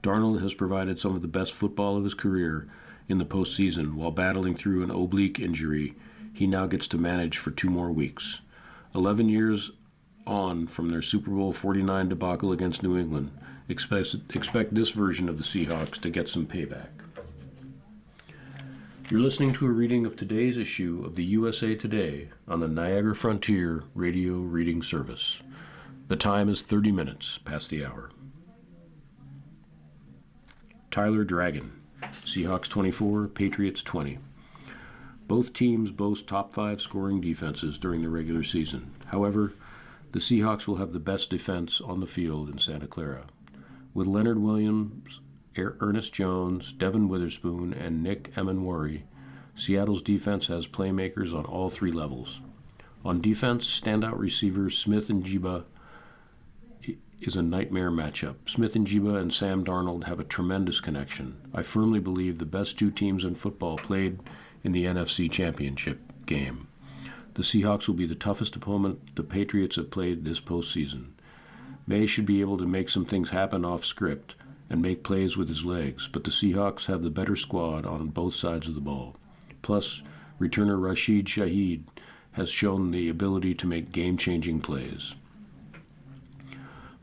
Darnold has provided some of the best football of his career in the postseason while battling through an oblique injury he now gets to manage for 2 more weeks. 11 years on from their Super Bowl 49 debacle against New England, expect this version of the Seahawks to get some payback. You're listening to a reading of today's issue of the USA Today on the Niagara Frontier Radio Reading Service. The time is 30 minutes past the hour. Tyler Dragon, Seahawks 24, Patriots 20. Both teams boast top 5 scoring defenses during the regular season. However, the Seahawks will have the best defense on the field in Santa Clara. With Leonard Williams, Ernest Jones, Devin Witherspoon, and Nick Emanwari, Seattle's defense has playmakers on all 3 levels. On defense, standout receivers Smith and Jiba is a nightmare matchup. Smith and Jiba and Sam Darnold have a tremendous connection. I firmly believe the best 2 teams in football played in the NFC Championship game. The Seahawks will be the toughest opponent the Patriots have played this postseason. May should be able to make some things happen off script and make plays with his legs, but the Seahawks have the better squad on both sides of the ball. Plus, returner Rashid Shaheed has shown the ability to make game-changing plays.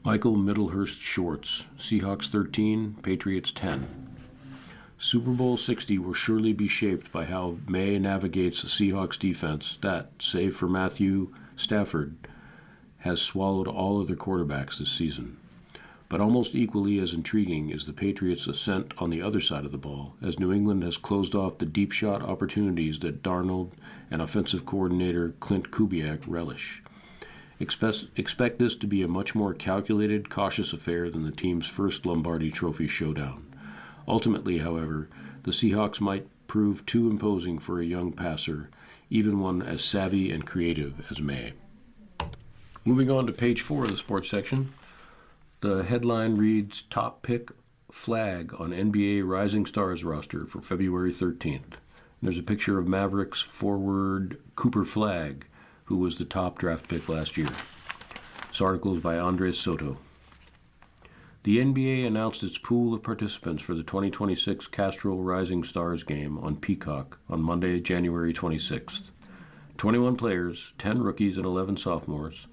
Michael Middlehurst Schwartz, Seahawks 13, Patriots 10. Super Bowl 60 will surely be shaped by how May navigates the Seahawks defense that, save for Matthew Stafford, has swallowed all other quarterbacks this season. But almost equally as intriguing is the Patriots' ascent on the other side of the ball, as New England has closed off the deep shot opportunities that Darnold and offensive coordinator Clint Kubiak relish. Expect this to be a much more calculated, cautious affair than the team's first Lombardi Trophy showdown. Ultimately, however, the Seahawks might prove too imposing for a young passer, even one as savvy and creative as May. Moving on to page 4 of the sports section, the headline reads, Top Pick Flag on NBA Rising Stars roster for February 13th. And there's a picture of Mavericks forward Cooper Flagg, who was the top draft pick last year. This article is by Andres Soto. The NBA announced its pool of participants for the 2026 Castrol Rising Stars game on Peacock on Monday, January 26th. 21 players, 10 rookies and 11 sophomores,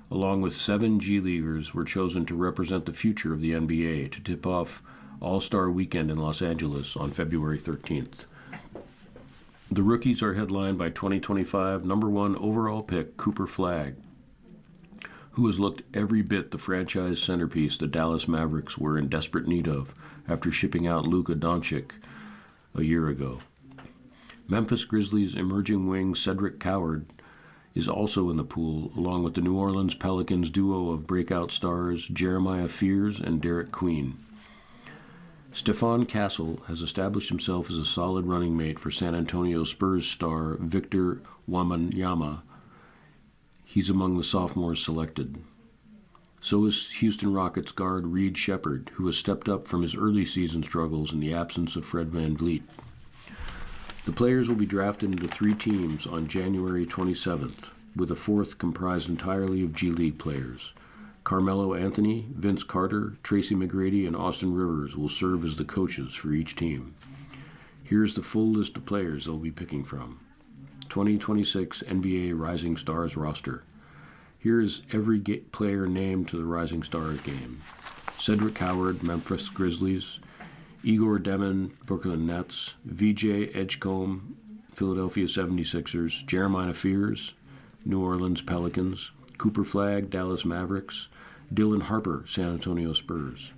along with 7 G-Leaguers were chosen to represent the future of the NBA to tip off All-Star Weekend in Los Angeles on February 13th. The rookies are headlined by 2025 number 1 overall pick Cooper Flagg, who has looked every bit the franchise centerpiece the Dallas Mavericks were in desperate need of after shipping out Luka Doncic a year ago. Memphis Grizzlies emerging wing Cedric Coward is also in the pool, along with the New Orleans Pelicans duo of breakout stars Jeremiah Fears and Derek Queen. Stephon Castle has established himself as a solid running mate for San Antonio Spurs star Victor Wembanyama. He's among the sophomores selected. So is Houston Rockets guard Reed Shepherd, who has stepped up from his early season struggles in the absence of Fred VanVleet. The players will be drafted into 3 teams on January 27th, with a 4th comprised entirely of G League players. Carmelo Anthony, Vince Carter, Tracy McGrady, and Austin Rivers will serve as the coaches for each team. Here's the full list of players they'll be picking from. 2026 NBA Rising Stars roster. Here is every player named to the Rising Stars game. Cedric Coward, Memphis Grizzlies. Igor Demon, Brooklyn Nets. VJ Edgecombe, Philadelphia 76ers. Jeremiah Fears, New Orleans Pelicans. Cooper Flagg, Dallas Mavericks. Dylan Harper, San Antonio Spurs.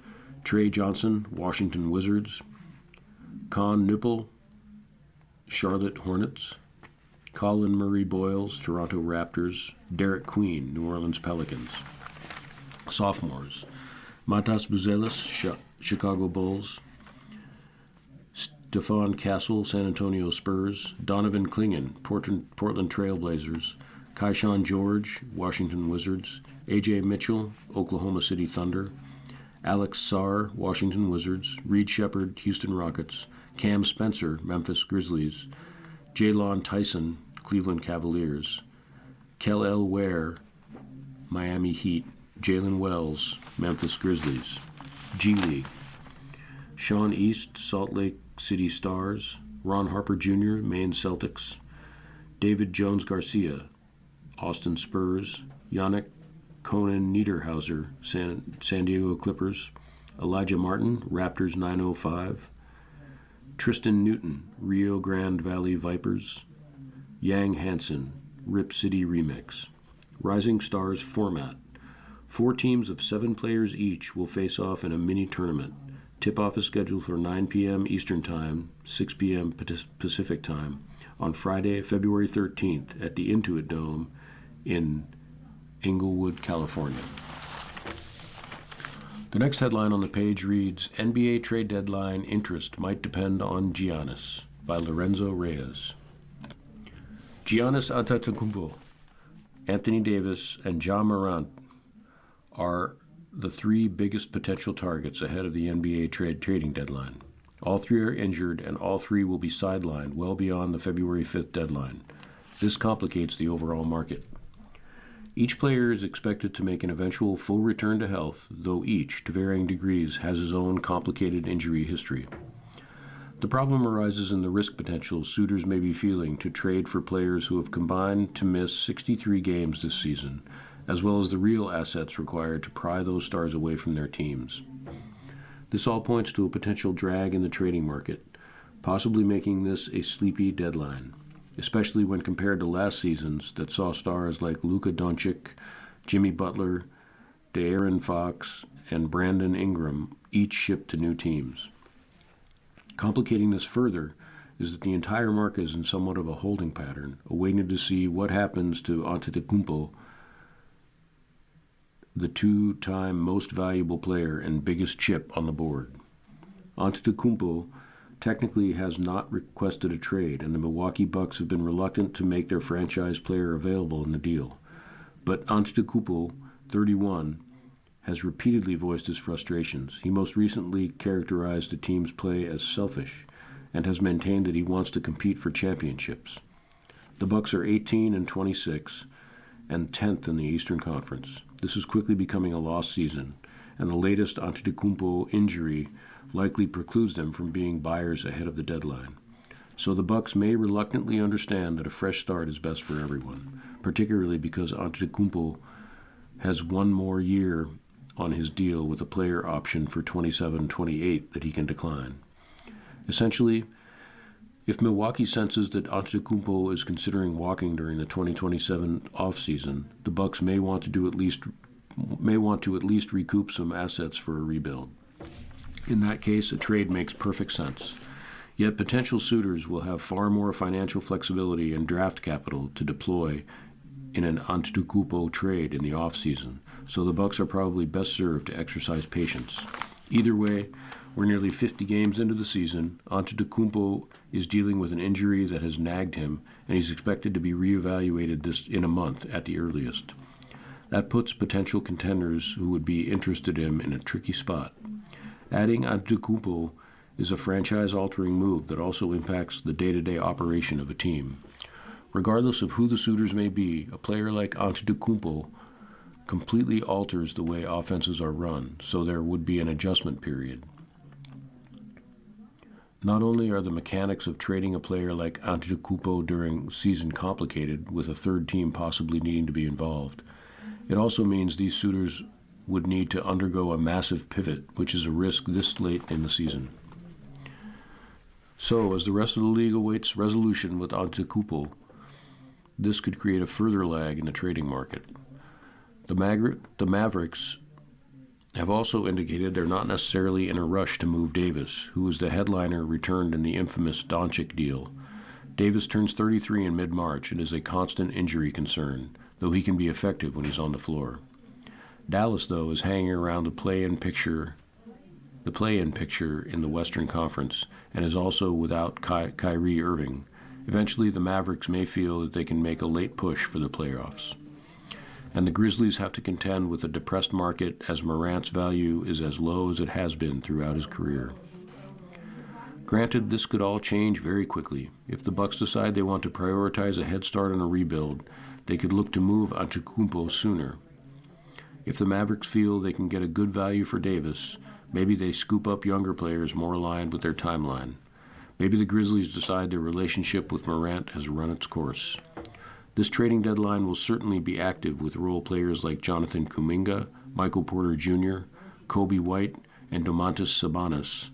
Trey Johnson, Washington Wizards. Con Nipple, Charlotte Hornets. Colin Murray Boyles, Toronto Raptors. Derek Queen, New Orleans Pelicans. Sophomores: Matas Buzelis, Chicago Bulls. Stephon Castle, San Antonio Spurs. Donovan Clingan, Portland Trail Blazers. Kaishan George, Washington Wizards. A.J. Mitchell, Oklahoma City Thunder. Alex Sarr, Washington Wizards. Reed Shepherd, Houston Rockets. Cam Spencer, Memphis Grizzlies. Jaylon Tyson, Cleveland Cavaliers. Kel Ware, Miami Heat. Jalen Wells, Memphis Grizzlies. G League. Sean East, Salt Lake City Stars. Ron Harper Jr., Maine Celtics. David Jones Garcia, Austin Spurs. Yannick Conan Niederhauser, San Diego Clippers. Elijah Martin, Raptors 905. Tristan Newton, Rio Grande Valley Vipers. Yang Hansen, Rip City Remix. Rising Stars format. 4 teams of 7 players each will face off in a mini tournament. Tip-off is scheduled for 9 p.m. Eastern Time, 6 p.m. Pacific Time, on Friday, February 13th at the Intuit Dome in Inglewood, California. The next headline on the page reads, NBA trade deadline interest might depend on Giannis, by Lorenzo Reyes. Giannis Antetokounmpo, Anthony Davis, and Ja Morant are the 3 biggest potential targets ahead of the NBA trading deadline. All 3 are injured, and all 3 will be sidelined well beyond the February 5th deadline. This complicates the overall market. Each player is expected to make an eventual full return to health, though each, to varying degrees, has his own complicated injury history. The problem arises in the risk potential suitors may be feeling to trade for players who have combined to miss 63 games this season, as well as the real assets required to pry those stars away from their teams. This all points to a potential drag in the trading market, possibly making this a sleepy deadline, especially when compared to last season's that saw stars like Luka Doncic, Jimmy Butler, De'Aaron Fox, and Brandon Ingram each shipped to new teams. Complicating this further is that the entire market is in somewhat of a holding pattern, awaiting to see what happens to Antetokounmpo, the 2-time most valuable player and biggest chip on the board. Antetokounmpo technically has not requested a trade, and the Milwaukee Bucks have been reluctant to make their franchise player available in the deal. But Antetokounmpo, 31, has repeatedly voiced his frustrations. He most recently characterized the team's play as selfish and has maintained that he wants to compete for championships. The Bucks are 18-26 and 10th in the Eastern Conference. This is quickly becoming a lost season, and the latest Antetokounmpo injury likely precludes them from being buyers ahead of the deadline. So the Bucks may reluctantly understand that a fresh start is best for everyone, particularly because Antetokounmpo has 1 more year on his deal with a player option for 27-28 that he can decline. Essentially, if Milwaukee senses that Antetokounmpo is considering walking during the 2027 offseason, the Bucks may want to at least recoup some assets for a rebuild. In that case, a trade makes perfect sense. Yet potential suitors will have far more financial flexibility and draft capital to deploy in an Antetokounmpo trade in the offseason, so the Bucks are probably best served to exercise patience. Either way, we're nearly 50 games into the season. Antetokounmpo is dealing with an injury that has nagged him, and he's expected to be reevaluated in a month at the earliest. That puts potential contenders who would be interested in him in a tricky spot. Adding Antetokounmpo is a franchise-altering move that also impacts the day-to-day operation of a team. Regardless of who the suitors may be, a player like Antetokounmpo completely alters the way offenses are run, so there would be an adjustment period. Not only are the mechanics of trading a player like Antetokounmpo during season complicated, with a third team possibly needing to be involved, it also means these suitors would need to undergo a massive pivot, which is a risk this late in the season. So, as the rest of the league awaits resolution with Antetokounmpo, this could create a further lag in the trading market. The Mavericks have also indicated they're not necessarily in a rush to move Davis, who was the headliner returned in the infamous Doncic deal. Davis turns 33 in mid-March and is a constant injury concern, though he can be effective when he's on the floor. Dallas, though, is hanging around the play-in picture in the Western Conference, and is also without Kyrie Irving. Eventually, the Mavericks may feel that they can make a late push for the playoffs. And the Grizzlies have to contend with a depressed market, as Morant's value is as low as it has been throughout his career. Granted, this could all change very quickly. If the Bucks decide they want to prioritize a head start on a rebuild, they could look to move Antetokounmpo sooner. If the Mavericks feel they can get a good value for Davis, maybe they scoop up younger players more aligned with their timeline. Maybe the Grizzlies decide their relationship with Morant has run its course. This trading deadline will certainly be active with role players like Jonathan Kuminga, Michael Porter Jr., Kobe White, and Domantas Sabonis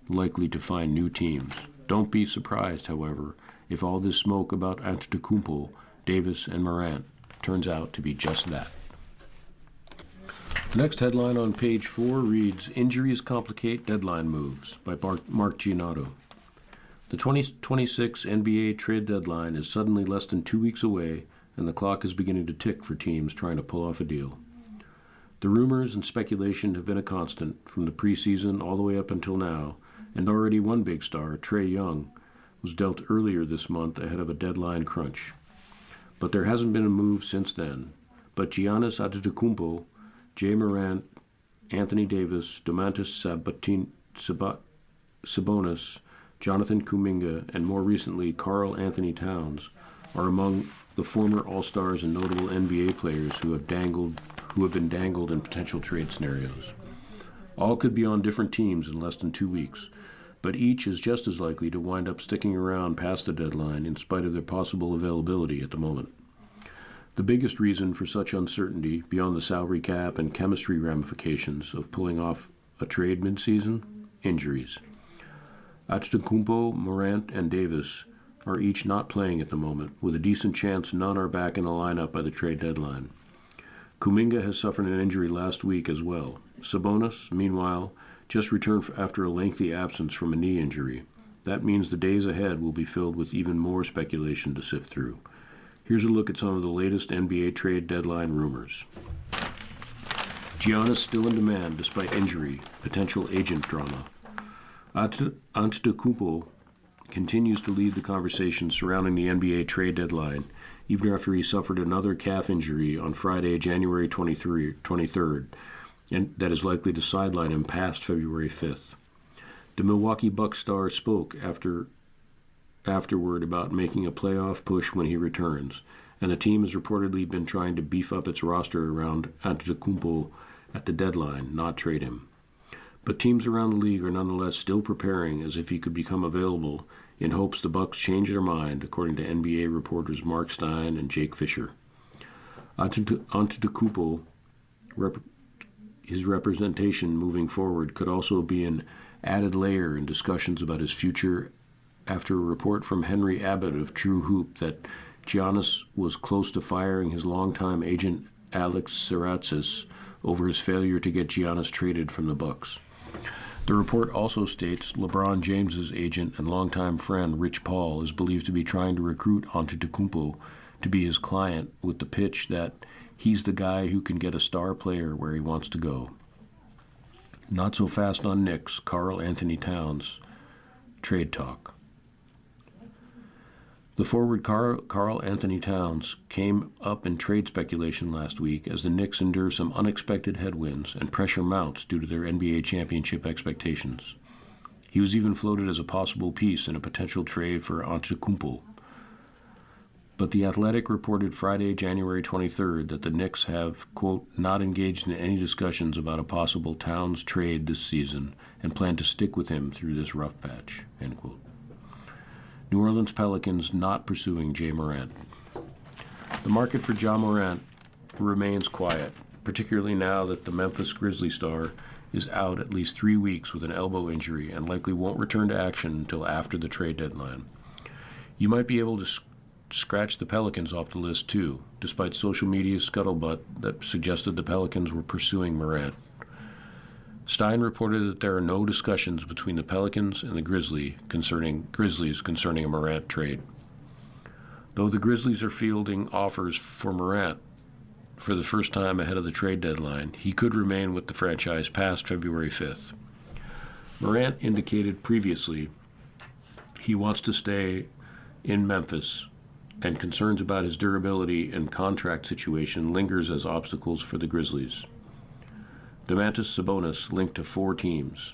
likely to find new teams. Don't be surprised, however, if all this smoke about Antetokounmpo, Davis, and Morant turns out to be just that. The next headline on page 4 reads, Injuries Complicate Deadline Moves by Mark Giannotto. The 2026 NBA trade deadline is suddenly less than 2 weeks away, and the clock is beginning to tick for teams trying to pull off a deal. The rumors and speculation have been a constant from the preseason all the way up until now, and already one big star, Trae Young, was dealt earlier this month ahead of a deadline crunch. But there hasn't been a move since then. But Giannis Antetokounmpo, Jay Morant, Anthony Davis, Domantas Sabonis, Jonathan Kuminga, and more recently Karl Anthony Towns are among the former All-Stars and notable NBA players who have been dangled in potential trade scenarios. All could be on different teams in less than 2 weeks, but each is just as likely to wind up sticking around past the deadline in spite of their possible availability at the moment. The biggest reason for such uncertainty, beyond the salary cap and chemistry ramifications of pulling off a trade midseason, injuries. Antetokounmpo, Morant, and Davis are each not playing at the moment, with a decent chance none are back in the lineup by the trade deadline. Kuminga has suffered an injury last week as well. Sabonis, meanwhile, just returned after a lengthy absence from a knee injury. That means the days ahead will be filled with even more speculation to sift through. Here's a look at some of the latest NBA trade deadline rumors. Giannis still in demand despite injury, potential agent drama. Antetokounmpo continues to lead the conversation surrounding the NBA trade deadline, even after he suffered another calf injury on Friday, January 23rd, and that is likely to sideline him past February 5th. The Milwaukee Bucks star spoke afterward about making a playoff push when he returns, and the team has reportedly been trying to beef up its roster around Antetokounmpo at the deadline, not trade him. But teams around the league are nonetheless still preparing as if he could become available in hopes the Bucks change their mind, according to NBA reporters Mark Stein and Jake Fisher. Antetokounmpo, his representation moving forward could also be an added layer in discussions about his future after a report from Henry Abbott of True Hoop that Giannis was close to firing his longtime agent Alex Saratzis over his failure to get Giannis traded from the Bucks. The report also states LeBron James's agent and longtime friend Rich Paul is believed to be trying to recruit Antetokounmpo to be his client with the pitch that he's the guy who can get a star player where he wants to go. Not so fast on Knicks, Karl Anthony Towns, trade talk. The forward Karl Anthony Towns came up in trade speculation last week as the Knicks endure some unexpected headwinds and pressure mounts due to their NBA championship expectations. He was even floated as a possible piece in a potential trade for Antetokounmpo. But The Athletic reported Friday, January 23rd, that the Knicks have, quote, not engaged in any discussions about a possible Towns trade this season and plan to stick with him through this rough patch, end quote. New Orleans Pelicans not pursuing Jay Morant. The market for Ja Morant remains quiet, particularly now that the Memphis Grizzlies star is out at least 3 weeks with an elbow injury and likely won't return to action until after the trade deadline. You might be able to scratch the Pelicans off the list too, despite social media scuttlebutt that suggested the Pelicans were pursuing Morant. Stein reported that there are no discussions between the Pelicans and the Grizzlies concerning a Morant trade. Though the Grizzlies are fielding offers for Morant for the first time ahead of the trade deadline, he could remain with the franchise past February 5th. Morant indicated previously he wants to stay in Memphis, and concerns about his durability and contract situation lingers as obstacles for the Grizzlies. Domantas Sabonis linked to 4 teams.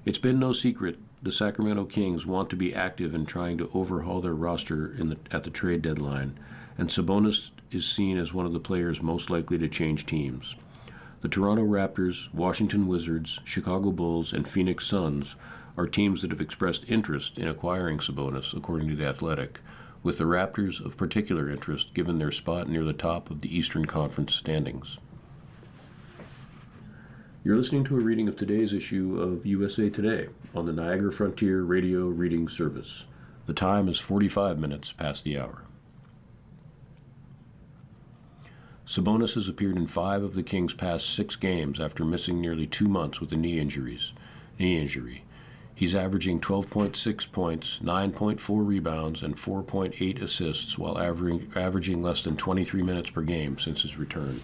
It's been no secret the Sacramento Kings want to be active in trying to overhaul their roster at the trade deadline, and Sabonis is seen as one of the players most likely to change teams. The Toronto Raptors, Washington Wizards, Chicago Bulls, and Phoenix Suns are teams that have expressed interest in acquiring Sabonis, according to The Athletic, with the Raptors of particular interest given their spot near the top of the Eastern Conference standings. You're listening to a reading of today's issue of USA Today on the Niagara Frontier Radio Reading Service. The time is 45 minutes past the hour. Sabonis has appeared in 5 of the Kings' past 6 games after missing nearly 2 months with a knee injury. He's averaging 12.6 points, 9.4 rebounds, and 4.8 assists while averaging less than 23 minutes per game since his return.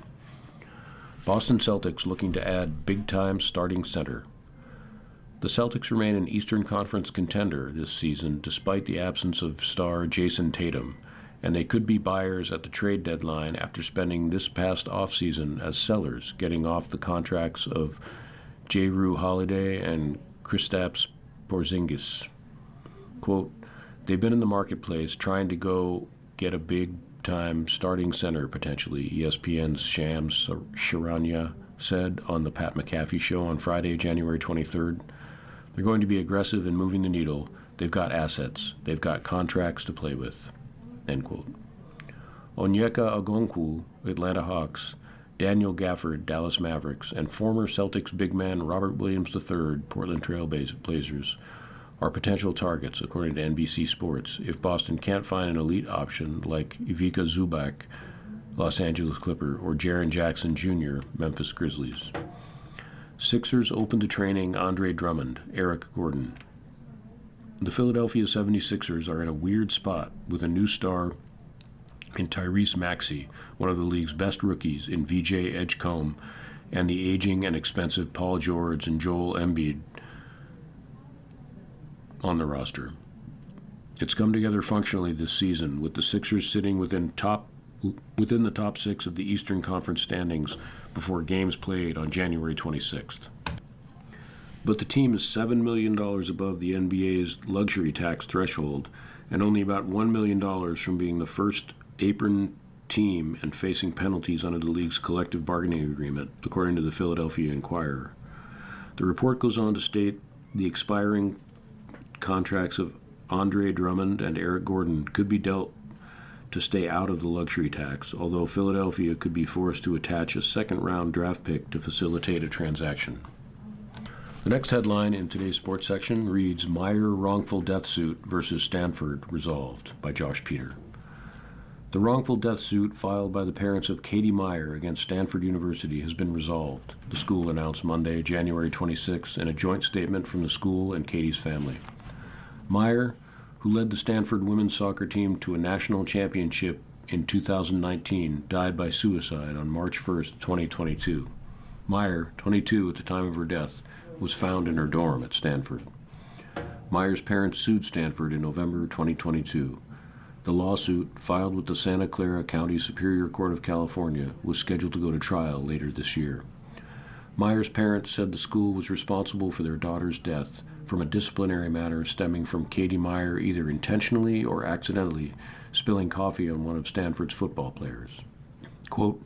Boston Celtics looking to add big-time starting center. The Celtics remain an Eastern Conference contender this season despite the absence of star Jason Tatum, and they could be buyers at the trade deadline after spending this past offseason as sellers, getting off the contracts of Jrue Holiday and Kristaps Porzingis. Quote, they've been in the marketplace trying to go get a big-time starting center, potentially, ESPN's Shams Charania said on the Pat McAfee Show on Friday, January 23rd. They're going to be aggressive in moving the needle. They've got assets. They've got contracts to play with. End quote. Onyeka Okongwu, Atlanta Hawks, Daniel Gafford, Dallas Mavericks, and former Celtics big man Robert Williams III, Portland Trail Blazers, are potential targets, according to NBC Sports, if Boston can't find an elite option like Ivica Zubac, Los Angeles Clipper, or Jaren Jackson Jr., Memphis Grizzlies. Sixers open to training Andre Drummond, Eric Gordon. The Philadelphia 76ers are in a weird spot with a new star in Tyrese Maxey, one of the league's best rookies in VJ Edgecombe, and the aging and expensive Paul George and Joel Embiid on the roster. It's come together functionally this season, with the Sixers sitting within the top 6 of the Eastern Conference standings before games played on January 26th. But the team is $7 million above the NBA's luxury tax threshold and only about $1 million from being the first apron team and facing penalties under the league's collective bargaining agreement, according to the Philadelphia Inquirer. The report goes on to state the expiring contracts of Andre Drummond and Eric Gordon could be dealt to stay out of the luxury tax, although Philadelphia could be forced to attach a second-round draft pick to facilitate a transaction. The next headline in today's sports section reads, Meyer wrongful death suit versus Stanford resolved, by Josh Peter. The wrongful death suit filed by the parents of Katie Meyer against Stanford University has been resolved, the school announced Monday, January 26, in a joint statement from the school and Katie's family. Meyer, who led the Stanford women's soccer team to a national championship in 2019, died by suicide on March 1, 2022. Meyer, 22 at the time of her death, was found in her dorm at Stanford. Meyer's parents sued Stanford in November 2022. The lawsuit, filed with the Santa Clara County Superior Court of California, was scheduled to go to trial later this year. Meyer's parents said the school was responsible for their daughter's death from a disciplinary matter stemming from Katie Meyer either intentionally or accidentally spilling coffee on one of Stanford's football players. Quote,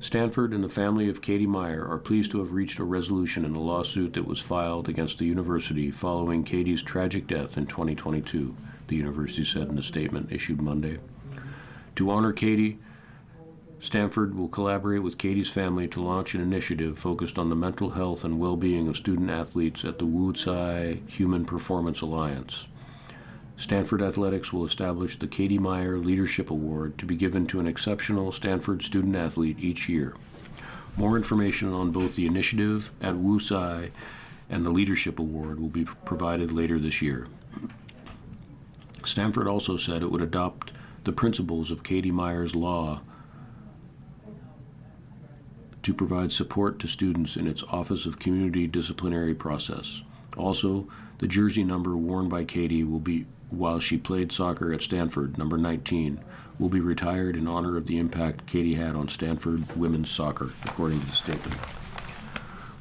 Stanford and the family of Katie Meyer are pleased to have reached a resolution in the lawsuit that was filed against the university following Katie's tragic death in 2022, the university said in a statement issued Monday. To honor Katie, Stanford will collaborate with Katie's family to launch an initiative focused on the mental health and well-being of student athletes at the Wu Tsai Human Performance Alliance. Stanford Athletics will establish the Katie Meyer Leadership Award to be given to an exceptional Stanford student athlete each year. More information on both the initiative at Wu Tsai and the Leadership Award will be provided later this year. Stanford also said it would adopt the principles of Katie Meyer's law to provide support to students in its Office of Community Disciplinary Process. Also, the jersey number worn by Katie will be, while she played soccer at Stanford, number 19, will be retired in honor of the impact Katie had on Stanford women's soccer, according to the statement.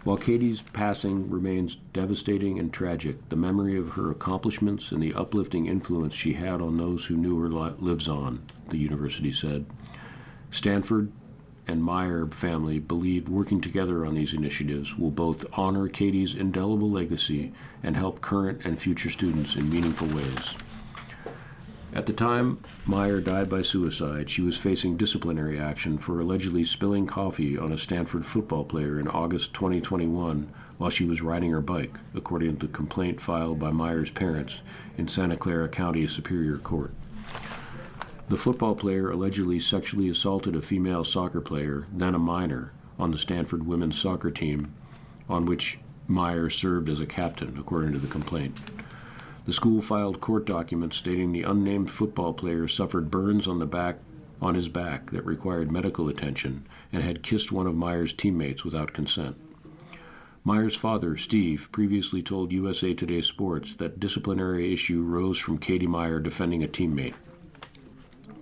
While Katie's passing remains devastating and tragic, the memory of her accomplishments and the uplifting influence she had on those who knew her lives on, the university said. Stanford and Meyer family believe working together on these initiatives will both honor Katie's indelible legacy and help current and future students in meaningful ways. At the time Meyer died by suicide, she was facing disciplinary action for allegedly spilling coffee on a Stanford football player in August 2021 while she was riding her bike, according to the complaint filed by Meyer's parents in Santa Clara County Superior Court. The football player allegedly sexually assaulted a female soccer player, then a minor, on the Stanford women's soccer team, on which Meyer served as a captain, according to the complaint. The school filed court documents stating the unnamed football player suffered burns on his back that required medical attention and had kissed one of Meyer's teammates without consent. Meyer's father, Steve, previously told USA Today Sports that disciplinary issue rose from Katie Meyer defending a teammate.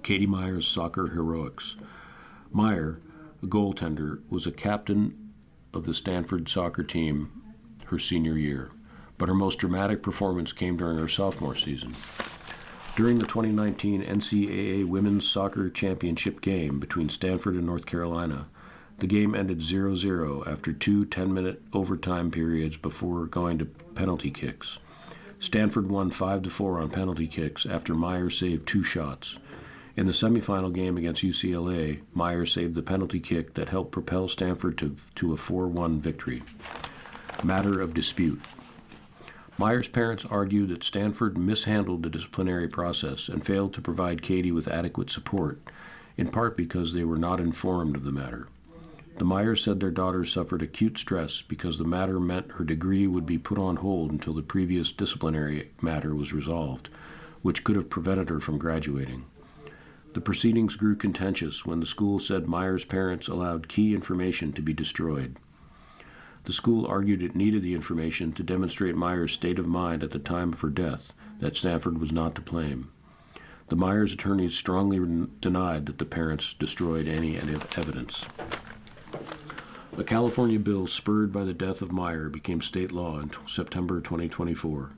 Katie Meyer's soccer heroics. Meyer, a goaltender, was a captain of the Stanford soccer team her senior year, but her most dramatic performance came during her sophomore season. During the 2019 NCAA Women's Soccer Championship game between Stanford and North Carolina, the game ended 0-0 after two 10-minute overtime periods before going to penalty kicks. Stanford won 5-4 on penalty kicks after Meyer saved two shots. In the semifinal game against UCLA, Meyer saved the penalty kick that helped propel Stanford to a 4-1 victory. Matter of dispute. Meyer's parents argued that Stanford mishandled the disciplinary process and failed to provide Katie with adequate support, in part because they were not informed of the matter. The Meyers said their daughter suffered acute stress because the matter meant her degree would be put on hold until the previous disciplinary matter was resolved, which could have prevented her from graduating. The proceedings grew contentious when the school said Meyer's parents allowed key information to be destroyed. The school argued it needed the information to demonstrate Meyer's state of mind at the time of her death, that Stanford was not to blame. The Meyers attorneys strongly denied that the parents destroyed any evidence. A California bill spurred by the death of Meyer became state law in September 2024.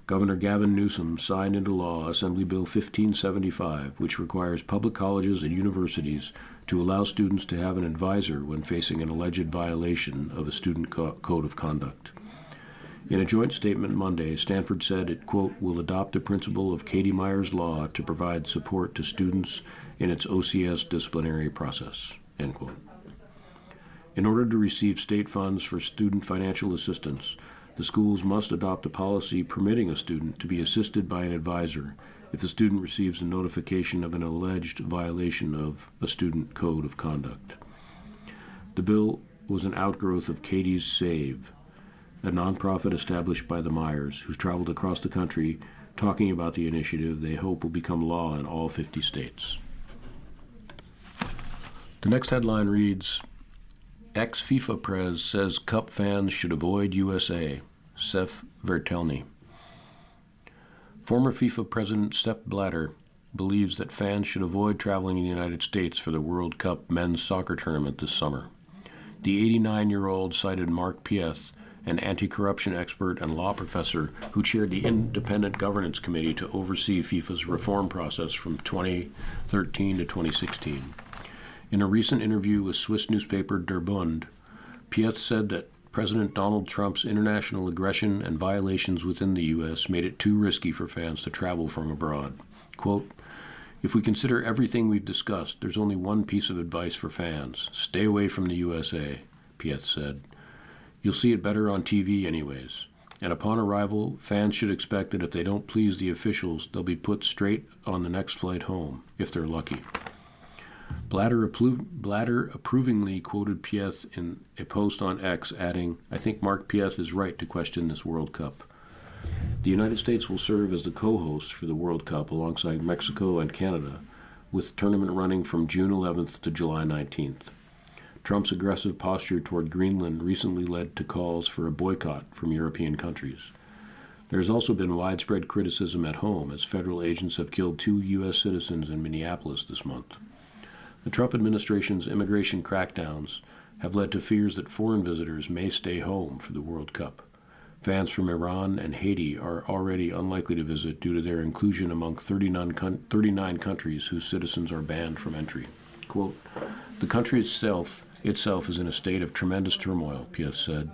Governor Gavin Newsom signed into law Assembly Bill 1575, which requires public colleges and universities to allow students to have an advisor when facing an alleged violation of a student code of conduct. In a joint statement Monday, Stanford said it, quote, will adopt the principle of Katie Meyer's law to provide support to students in its OCS disciplinary process, end quote. In order to receive state funds for student financial assistance, the schools must adopt a policy permitting a student to be assisted by an advisor if the student receives a notification of an alleged violation of a student code of conduct. The bill was an outgrowth of Katie's Save, a nonprofit established by the Meyers, who's traveled across the country talking about the initiative they hope will become law in all 50 states. The next headline reads, Ex-FIFA Prez says Cup fans should avoid USA, Seth Vertelny. Former FIFA President Sepp Blatter believes that fans should avoid traveling in the United States for the World Cup men's soccer tournament this summer. The 89-year-old cited Mark Pieth, an anti-corruption expert and law professor who chaired the Independent Governance Committee to oversee FIFA's reform process from 2013 to 2016. In a recent interview with Swiss newspaper Der Bund, Pieth said that President Donald Trump's international aggression and violations within the U.S. made it too risky for fans to travel from abroad. Quote, if we consider everything we've discussed, there's only one piece of advice for fans. Stay away from the USA, Pieth said. You'll see it better on TV anyways. And upon arrival, fans should expect that if they don't please the officials, they'll be put straight on the next flight home, if they're lucky. Blatter approvingly quoted Pieth in a post on X, adding, I think Mark Pieth is right to question this World Cup. The United States will serve as the co-host for the World Cup alongside Mexico and Canada, with the tournament running from June 11th to July 19th. Trump's aggressive posture toward Greenland recently led to calls for a boycott from European countries. There has also been widespread criticism at home as federal agents have killed 2 U.S. citizens in Minneapolis this month. The Trump administration's immigration crackdowns have led to fears that foreign visitors may stay home for the World Cup. Fans from Iran and Haiti are already unlikely to visit due to their inclusion among 39 countries whose citizens are banned from entry. Quote, "The country itself is in a state of tremendous turmoil," Pieth said.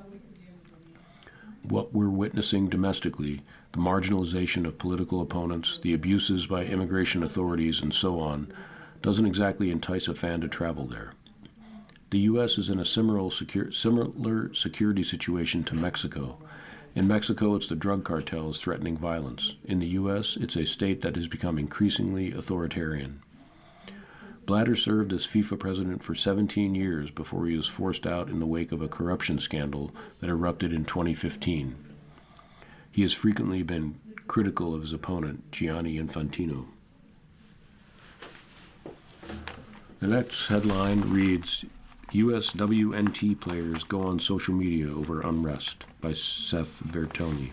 "What we're witnessing domestically, the marginalization of political opponents, the abuses by immigration authorities, and so on, doesn't exactly entice a fan to travel there." The U.S. is in a similar security situation to Mexico. In Mexico, it's the drug cartels threatening violence. In the U.S., it's a state that has become increasingly authoritarian. Blatter served as FIFA president for 17 years before he was forced out in the wake of a corruption scandal that erupted in 2015. He has frequently been critical of his opponent, Gianni Infantino. The next headline reads, U.S. WNT players go on social media over unrest, by Seth Vertoni.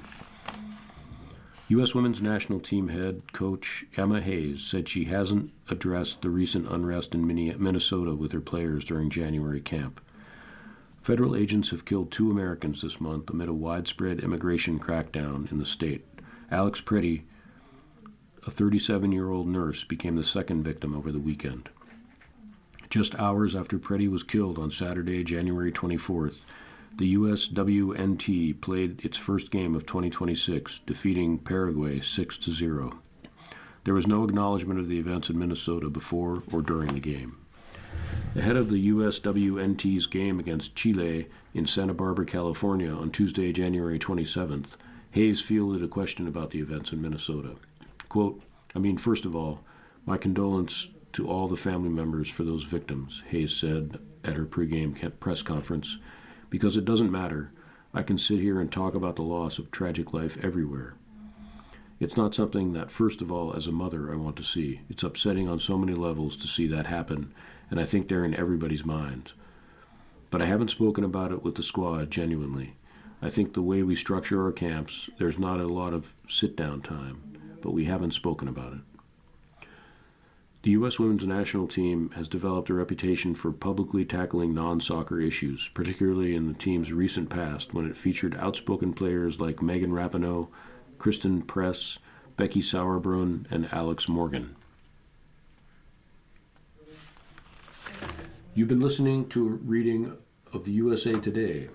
U.S. women's national team head coach Emma Hayes said she hasn't addressed the recent unrest in Minnesota with her players during January camp. Federal agents have killed 2 Americans this month amid a widespread immigration crackdown in the state. Alex Preddy, a 37-year-old nurse, became the second victim over the weekend. Just hours after Preddy was killed on Saturday, January 24th, the U.S. WNT played its first game of 2026, defeating Paraguay 6-0. There was no acknowledgement of the events in Minnesota before or during the game. Ahead of the U.S. WNT's game against Chile in Santa Barbara, California on Tuesday, January 27th, Hayes fielded a question about the events in Minnesota. Quote, "First of all, my condolence to all the family members for those victims," Hayes said at her pregame press conference. "Because it doesn't matter. I can sit here and talk about the loss of tragic life everywhere. It's not something that, first of all, as a mother, I want to see. It's upsetting on so many levels to see that happen, and I think they're in everybody's minds. But I haven't spoken about it with the squad genuinely. I think the way we structure our camps, there's not a lot of sit-down time, but we haven't spoken about it." The U.S. women's national team has developed a reputation for publicly tackling non-soccer issues, particularly in the team's recent past when it featured outspoken players like Megan Rapinoe, Kristen Press, Becky Sauerbrunn, and Alex Morgan. You've been listening to a reading of the USA Today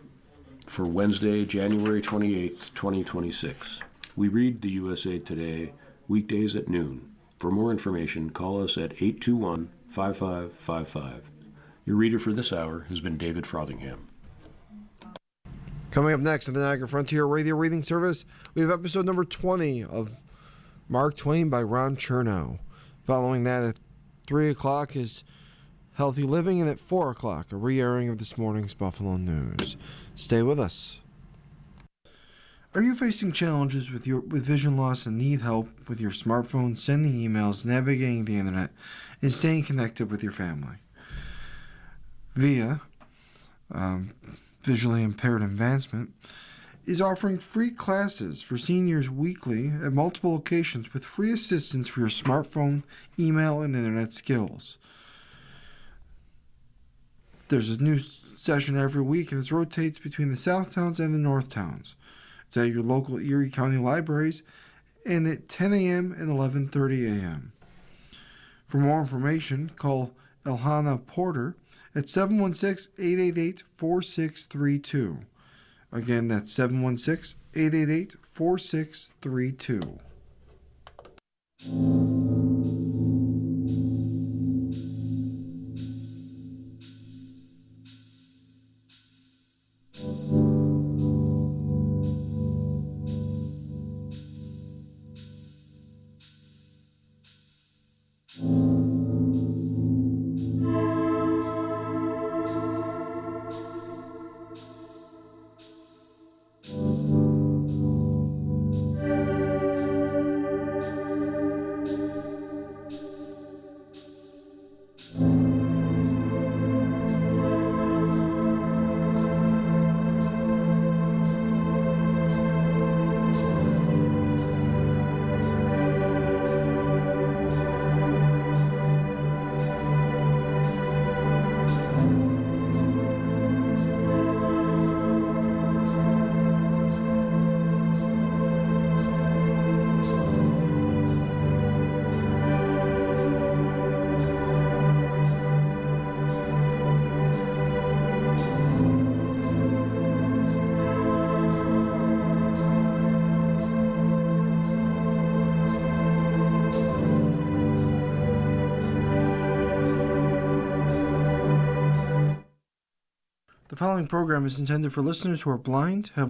for Wednesday, January 28th, 2026. We read the USA Today weekdays at noon. For more information, call us at 821-5555. Your reader for this hour has been David Frothingham. Coming up next on the Niagara Frontier Radio Reading Service, we have episode number 20 of Mark Twain by Ron Chernow. Following that at 3 o'clock is Healthy Living, and at 4 o'clock, a re-airing of this morning's Buffalo News. Stay with us. Are you facing challenges with vision loss and need help with your smartphone, sending emails, navigating the internet, and staying connected with your family? VIA, Visually Impaired Advancement, is offering free classes for seniors weekly at multiple locations with free assistance for your smartphone, email, and internet skills. There's a new session every week, and it rotates between the South Towns and the North Towns. It's at your local Erie County libraries and at 10 a.m. and 11:30 a.m. For more information, call Elhana Porter at 716-888-4632. Again, that's 716-888-4632. The following program is intended for listeners who are blind, have